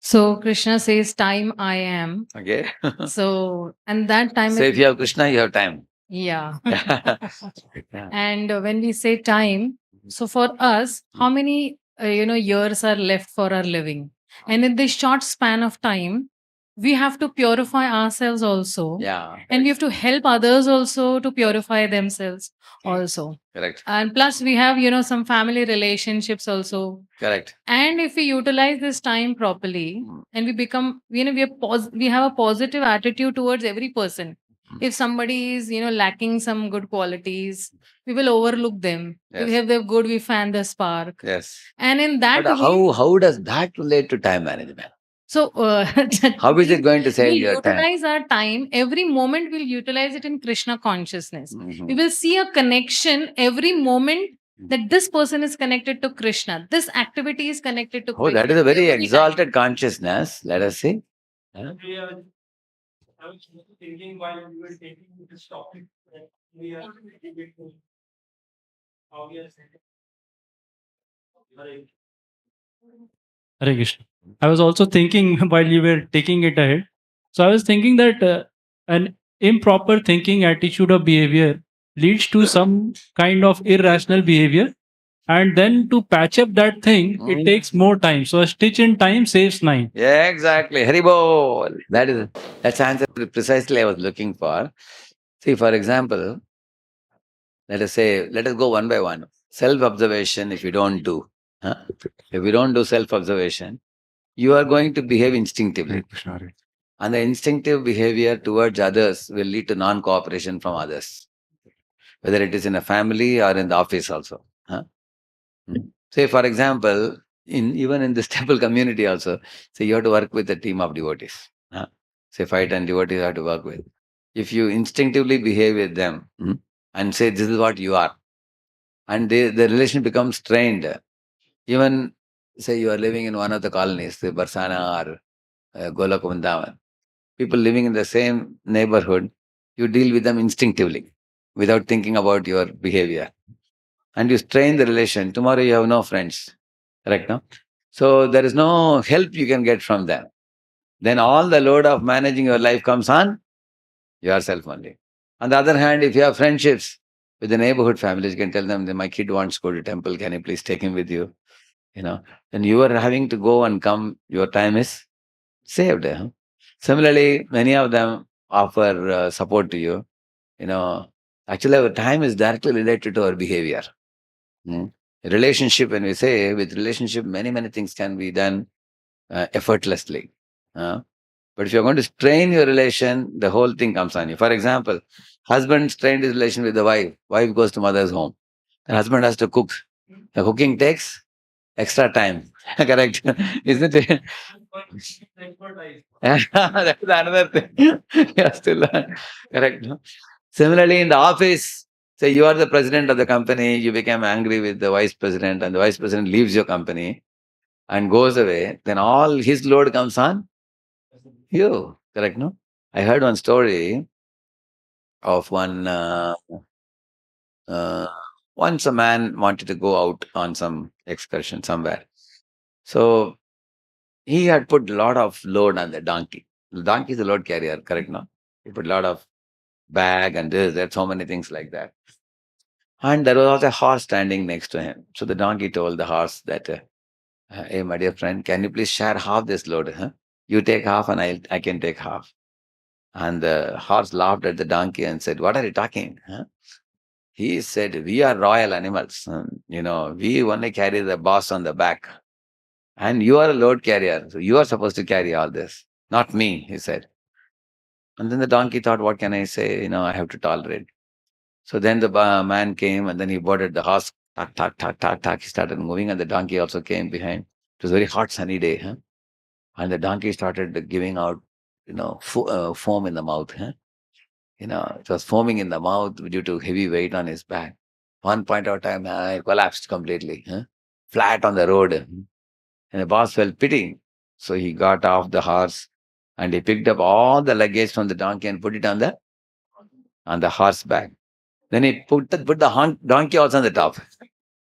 So Krishna says, "Time I am." Okay. So, and that time So is if you have Krishna, you have time. yeah. Yeah. And when we say time, so for us, how many years are left for our living? And in this short span of time, we have to purify ourselves also, Yeah. and we have to help others also to purify themselves also. Correct. And plus, we have some family relationships also. Correct. And if we utilize this time properly, and we become, we have a positive attitude towards every person. If somebody is, lacking some good qualities, we will overlook them. Yes. If they're good, we fan the spark. Yes. And in that But way, how does that relate to time management? so How is it going to save we'll your time? utilize our time. Every moment we'll utilize it in Krishna consciousness. Mhm. We will see a connection every moment that this person is connected to Krishna. This activity is connected to Oh, Krishna. that is a very Every time. exalted consciousness. Let us see. Huh? I was thinking while we were taking this topic that we are how we are Hare Krishna. I was also thinking while you were taking it ahead. So I was thinking that an improper thinking, attitude, or behavior leads to some kind of irrational behavior. And then to patch up that thing, it takes more time. So a stitch in time saves 9. Yeah, exactly. Haribol. That's the answer precisely I was looking for. See, for example, let us go one by one. Self-observation, if you don't do, huh? If you don't do self-observation, you are going to behave instinctively. And the instinctive behavior towards others will lead to non-cooperation from others, whether it is in a family or in the office also. Huh? Say, for example, even in this temple community also, say you have to work with a team of devotees. Huh? Say 5-10 devotees you have to work with. If you instinctively behave with them and say this is what you are, and the relation becomes strained. Even say you are living in one of the colonies, say Barsana or Golok Vrindavan, people living in the same neighborhood, you deal with them instinctively without thinking about your behavior. And you strain the relation. Tomorrow you have no friends. Correct, no? So there is no help you can get from them. Then all the load of managing your life comes on yourself only. On the other hand, if you have friendships with the neighborhood families, you can tell them that my kid wants to go to temple, can you please take him with you? Then you are having to go and come, your time is saved. Huh? Similarly, many of them offer support to you. Actually our time is directly related to our behavior. Relationship, when we say with relationship, many things can be done effortlessly. But if you're going to strain your relation, the whole thing comes on you. For example, husband strained his relation with the wife goes to mother's home. The husband has to cook. The cooking takes extra time. Correct? Isn't it? That's another thing. You have to learn. Correct? No? Similarly, in the office, say you are the president of the company, you become angry with the vice president, and the vice president leaves your company and goes away, then all his load comes on you. Correct? No? I heard one story of once a man wanted to go out on some excursion somewhere. So he had put a lot of load on the donkey. Donkey is a load carrier, correct? No, you put a lot of bag and this, that, so many things like that. And there was also a horse standing next to him. So the donkey told the horse that, "Hey, my dear friend, can you please share half this load? Huh? You take half, and I can take half." And the horse laughed at the donkey and said, "What are you talking? Huh?" He said, "We are royal animals. We only carry the boss on the back. And you are a load carrier. So you are supposed to carry all this. Not me," he said. And then the donkey thought, what can I say? I have to tolerate. So then the man came and then he boarded the horse. Tuck, tuck, tuck, tuck, tuck. He started moving and the donkey also came behind. It was a very hot, sunny day. Huh? And the donkey started giving out, foam in the mouth. Huh? It was foaming in the mouth due to heavy weight on his back. One point of time, I collapsed completely, flat on the road. And the boss felt pity. So he got off the horse and he picked up all the luggage from the donkey and put it on the horse back. Then he put the donkey also on the top.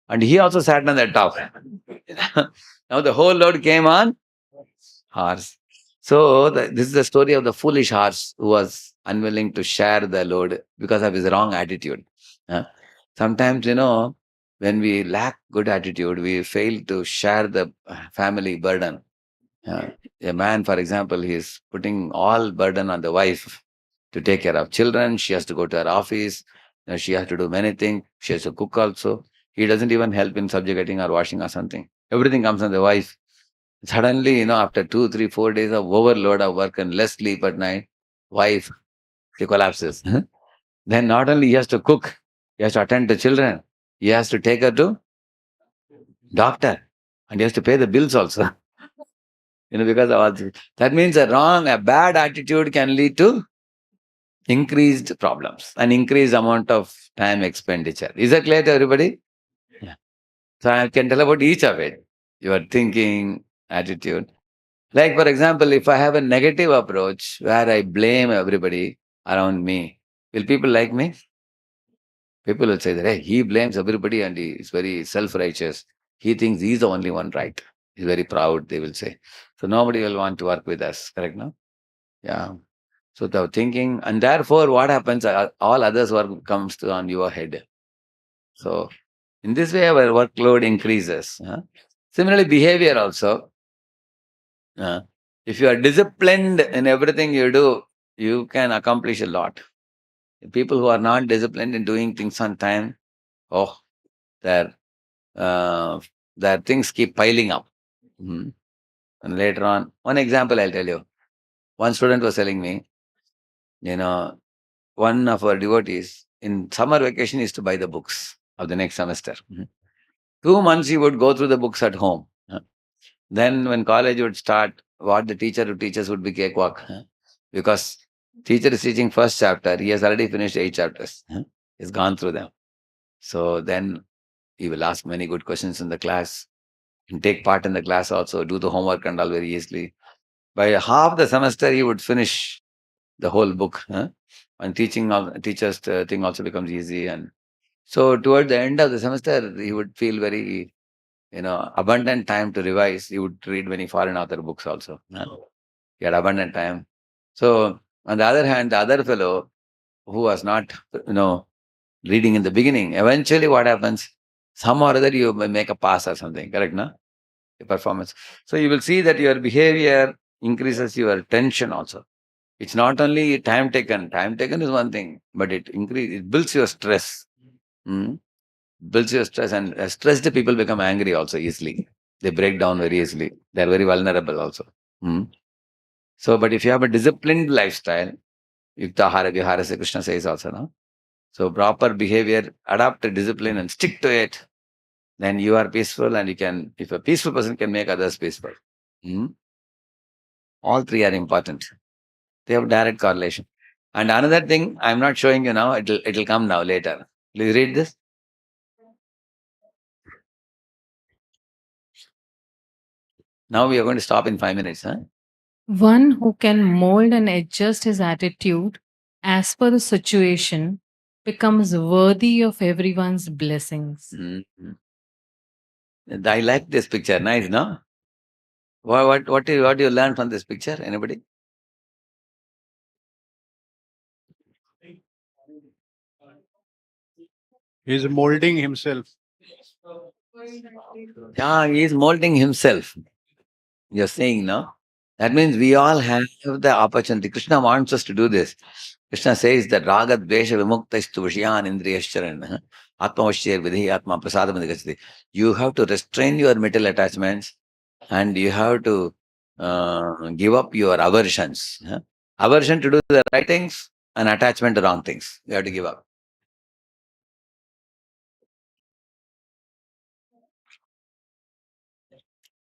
And he also sat on the top. Now the whole load came on horse. So this is the story of the foolish horse who was unwilling to share the load because of his wrong attitude. Sometimes, when we lack good attitude, we fail to share the family burden. A man, for example, he is putting all burden on the wife to take care of children. She has to go to her office. She has to do many things. She has to cook also. He doesn't even help in subjugating or washing or something. Everything comes on the wife. Suddenly, after 2, 3, 4 days of overload of work and less sleep at night, wife, she collapses. Then not only he has to cook, he has to attend to children. He has to take her to doctor. And he has to pay the bills also. Because of all this. That means a bad attitude can lead to increased problems and increased amount of time expenditure. Is that clear to everybody? Yeah. So I can tell about each of it. Your thinking, attitude. Like, for example, if I have a negative approach where I blame everybody around me, will people like me? People will say that, hey, he blames everybody and he is very self-righteous. He thinks he's the only one right. He's very proud, they will say. So nobody will want to work with us, correct, no? Yeah. So the thinking, and therefore what happens, all others' work comes on your head. So in this way, our workload increases. Similarly, behavior also. If you are disciplined in everything you do, you can accomplish a lot. People who are not disciplined in doing things on time, their things keep piling up. And later on, one example I'll tell you. One student was telling me, one of our devotees in summer vacation used to buy the books of the next semester. 2 months he would go through the books at home. Then when college would start, what the teacher would teach us would be cakewalk. Because teacher is teaching first chapter, he has already finished 8 chapters. He's gone through them. So then he will ask many good questions in the class and take part in the class also, do the homework and all very easily. By half the semester, he would finish the whole book. And teacher's thing also becomes easy. And so toward the end of the semester, he would feel very, abundant time to revise. He would read many foreign author books also. He had abundant time. So on the other hand, the other fellow who was not, reading in the beginning, eventually what happens? Somehow or other you may make a pass or something, correct, no? Your performance. So you will see that your behavior increases your tension also. It's not only time taken. Time taken is one thing, but it builds your stress. Builds your stress, and stressed people become angry also easily. They break down very easily. They're very vulnerable also. So, but if you have a disciplined lifestyle, Yukta Hare Krishna says also, no? So proper behavior, adopt a discipline and stick to it. Then you are peaceful, and if a peaceful person can make others peaceful. All three are important. They have direct correlation. And another thing, I'm not showing you now, it'll come now later. Please read this. Now we are going to stop in 5 minutes. One who can mold and adjust his attitude as per the situation becomes worthy of everyone's blessings. I like this picture. Nice, no? What do you learn from this picture? Anybody? He's molding himself. Yeah, he is molding himself. You're saying, no? That means we all have the opportunity. Krishna wants us to do this. Krishna says that raga dvesha vimuktastu vishyan indriyascharan atmavashyar vidhi atma prasadam gachati. You have to restrain your material attachments and you have to give up your aversions. Aversion to do the right things and attachment to wrong things. You have to give up.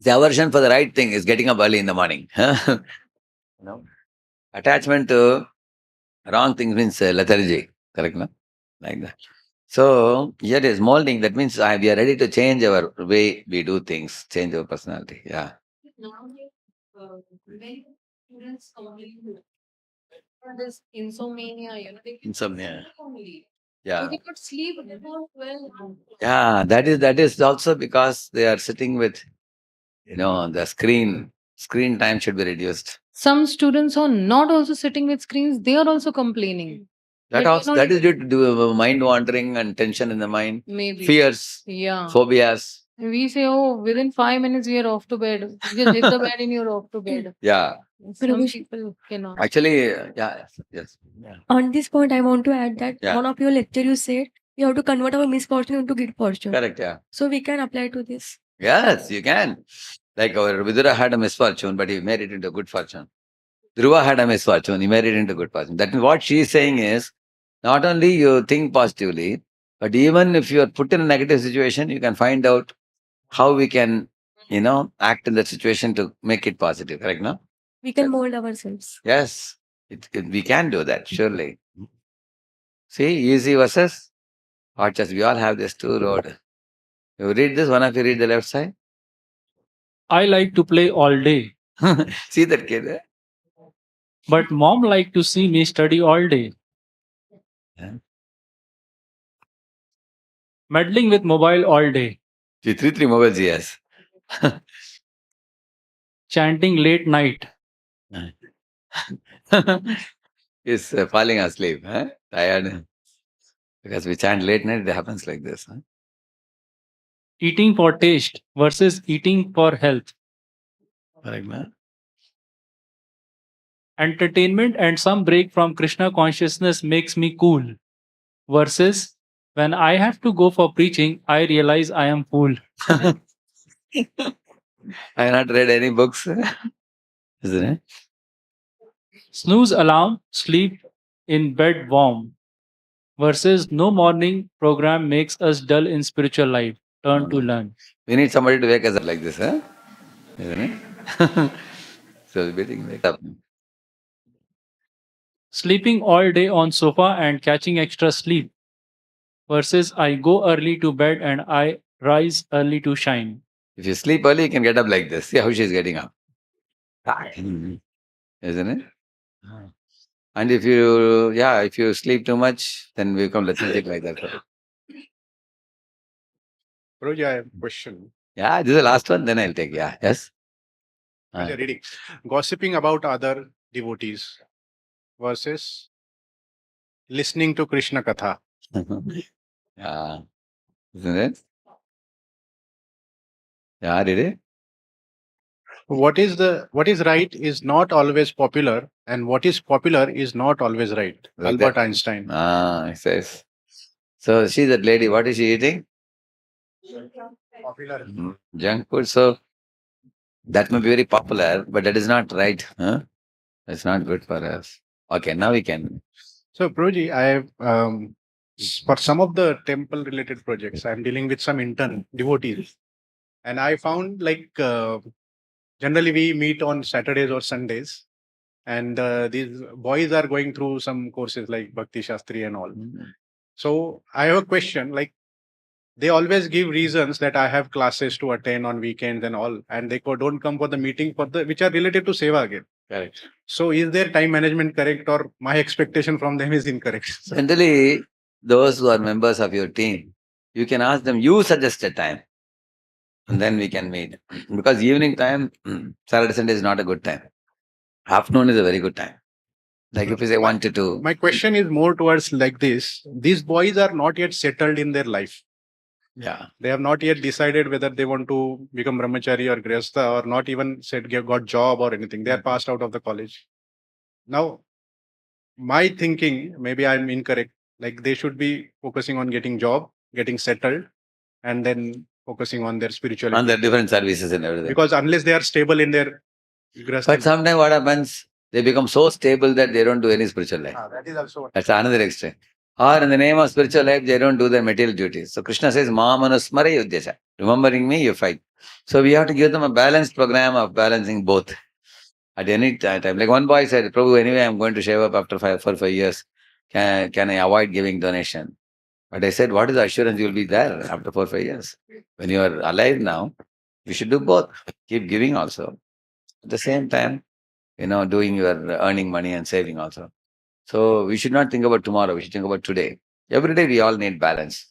The aversion for the right thing is getting up early in the morning. No? Attachment to wrong things means lethargy. Correct, no? Like that. So here is molding. That means we are ready to change our way we do things, change our personality. Yeah. Many students complain this insomnia, they can Insomnia. sleep only. Yeah. They could sleep before 12. Yeah, that is also because they are sitting with the screen time should be reduced. Some students are not also sitting with screens, they are also complaining. That is due to mind wandering and tension in the mind, Maybe. fears, Yeah. phobias. And we say, oh, within 5 minutes we are off to bed. You just hit the bed and you're off to bed. Yeah. Some Prabhuji. people cannot. Actually, yes. Yeah. On this point, I want to add that Yeah. one of your lecture you said you have to convert our misfortune into good fortune. Correct, yeah. So we can apply to this. Yes, you can. Like our Vidura had a misfortune, but he made it into good fortune. Dhruva had a misfortune, he made it into good fortune. That means what she is saying is, not only you think positively, but even if you are put in a negative situation, you can find out how we can, act in that situation to make it positive. Correct, no? We can mold ourselves. Yes, we can do that, surely. See, easy versus hard chest. We all have this two road. You read this, one of you read the left side. I like to play all day, See that kid, eh? but mom like to see me study all day. Yeah. Meddling with mobile all day, See, three mobiles, yes. chanting late night, Is falling asleep, huh? Tired. Because we chant late night, it happens like this. Huh? eating for taste versus eating for health, Correct, man. entertainment and some break from Krishna consciousness makes me cool versus when I have to go for preaching, I realize I am fool. I have not read any books, isn't it? Snooze alarm, sleep in bed warm versus no morning program makes us dull in spiritual life. Turn to learn. We need somebody to wake us up like this, huh? Isn't it? So beating wake up. Sleeping all day on sofa and catching extra sleep versus I go early to bed and I rise early to shine. If you sleep early, you can get up like this. See how she's getting up. Isn't it? And if you sleep too much, then we become lethargic like that. Prabhuji, I have a question. Yeah, this is the last one, then I'll take. Yeah, yes. Reading. Gossiping about other devotees versus listening to Krishna Katha. Yeah. Isn't it? Yeah, did it? What is right is not always popular, and what is popular is not always right. Like Albert that. Einstein. It says. So she's that lady. What is she eating? Popular. Junk food. So that may be very popular, but that is not right. Huh? That's not good for us. Okay, now we can. So, Prabhuji, I have for some of the temple-related projects, I'm dealing with some intern devotees, and I found generally we meet on Saturdays or Sundays, and these boys are going through some courses like Bhakti Shastri and all. So I have a question, they always give reasons that I have classes to attend on weekends and all, and they don't come for the meeting which are related to seva again. Correct. So is their time management correct, or my expectation from them is incorrect? Generally, those who are members of your team, you can ask them, you suggest a time, and then we can meet. Because evening time, Saturday, Sunday is not a good time. Afternoon is a very good time. Like if you say 1 to 2. My question is more towards like this. These boys are not yet settled in their life. Yeah. They have not yet decided whether they want to become brahmachari or grihastha, or not even said got job or anything. They are passed out of the college. Now, my thinking, maybe I'm incorrect, like they should be focusing on getting job, getting settled, and then focusing on their spirituality. On the different services and everything. Because unless they are stable in their But sometimes what happens, they become so stable that they don't do any spiritual life. that is also That's another extreme. Or in the name of spiritual life, they don't do their material duties. So Krishna says, Mamanusmara Yuddhasya. Remembering me, you fight. So we have to give them a balanced program of balancing both. At any time. Like one boy said, Prabhu, anyway, I'm going to shave up after 4 5 years. Can I avoid giving donation? But I said, what is the assurance you will be there after 4 5 years? When you are alive now, you should do both. Keep giving also. At the same time, doing your earning money and saving also. So we should not think about tomorrow. We should think about today. Every day we all need balance.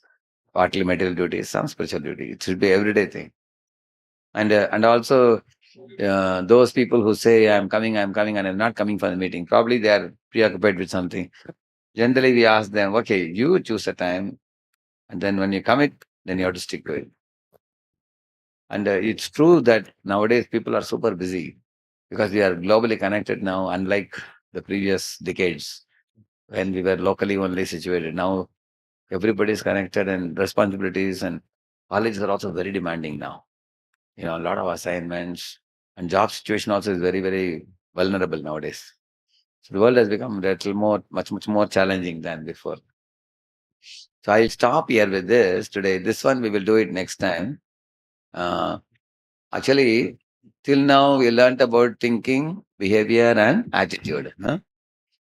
Partly material duties, some spiritual duty. It should be everyday thing. And also those people who say I'm coming, and I'm not coming for the meeting. Probably they are preoccupied with something. Generally, we ask them, okay, you choose a time, and then when you commit, then you have to stick to it. And it's true that nowadays people are super busy because we are globally connected now, unlike the previous decades when we were locally only situated. Now everybody is connected, and responsibilities and colleges are also very demanding now. A lot of assignments, and job situation also is very, very vulnerable nowadays. So the world has become much more challenging than before. So I'll stop here with this today. This one we will do it next time. Actually, till now we learned about thinking, behavior, and attitude. Huh?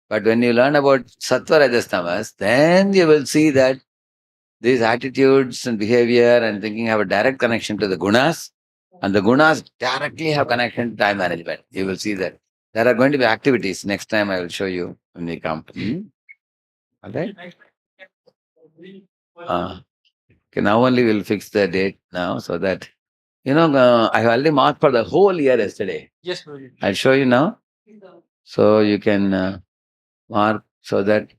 But when you learn about sattva, rajas, tamas, then you will see that these attitudes and behavior and thinking have a direct connection to the gunas, and the gunas directly have connection to time management. You will see that. There are going to be activities. Next time I will show you when we come. All right? Okay, now only we'll fix the date now so that, I already marked for the whole year yesterday. Yes, Prabhuji. I'll show you now. So you can mark so that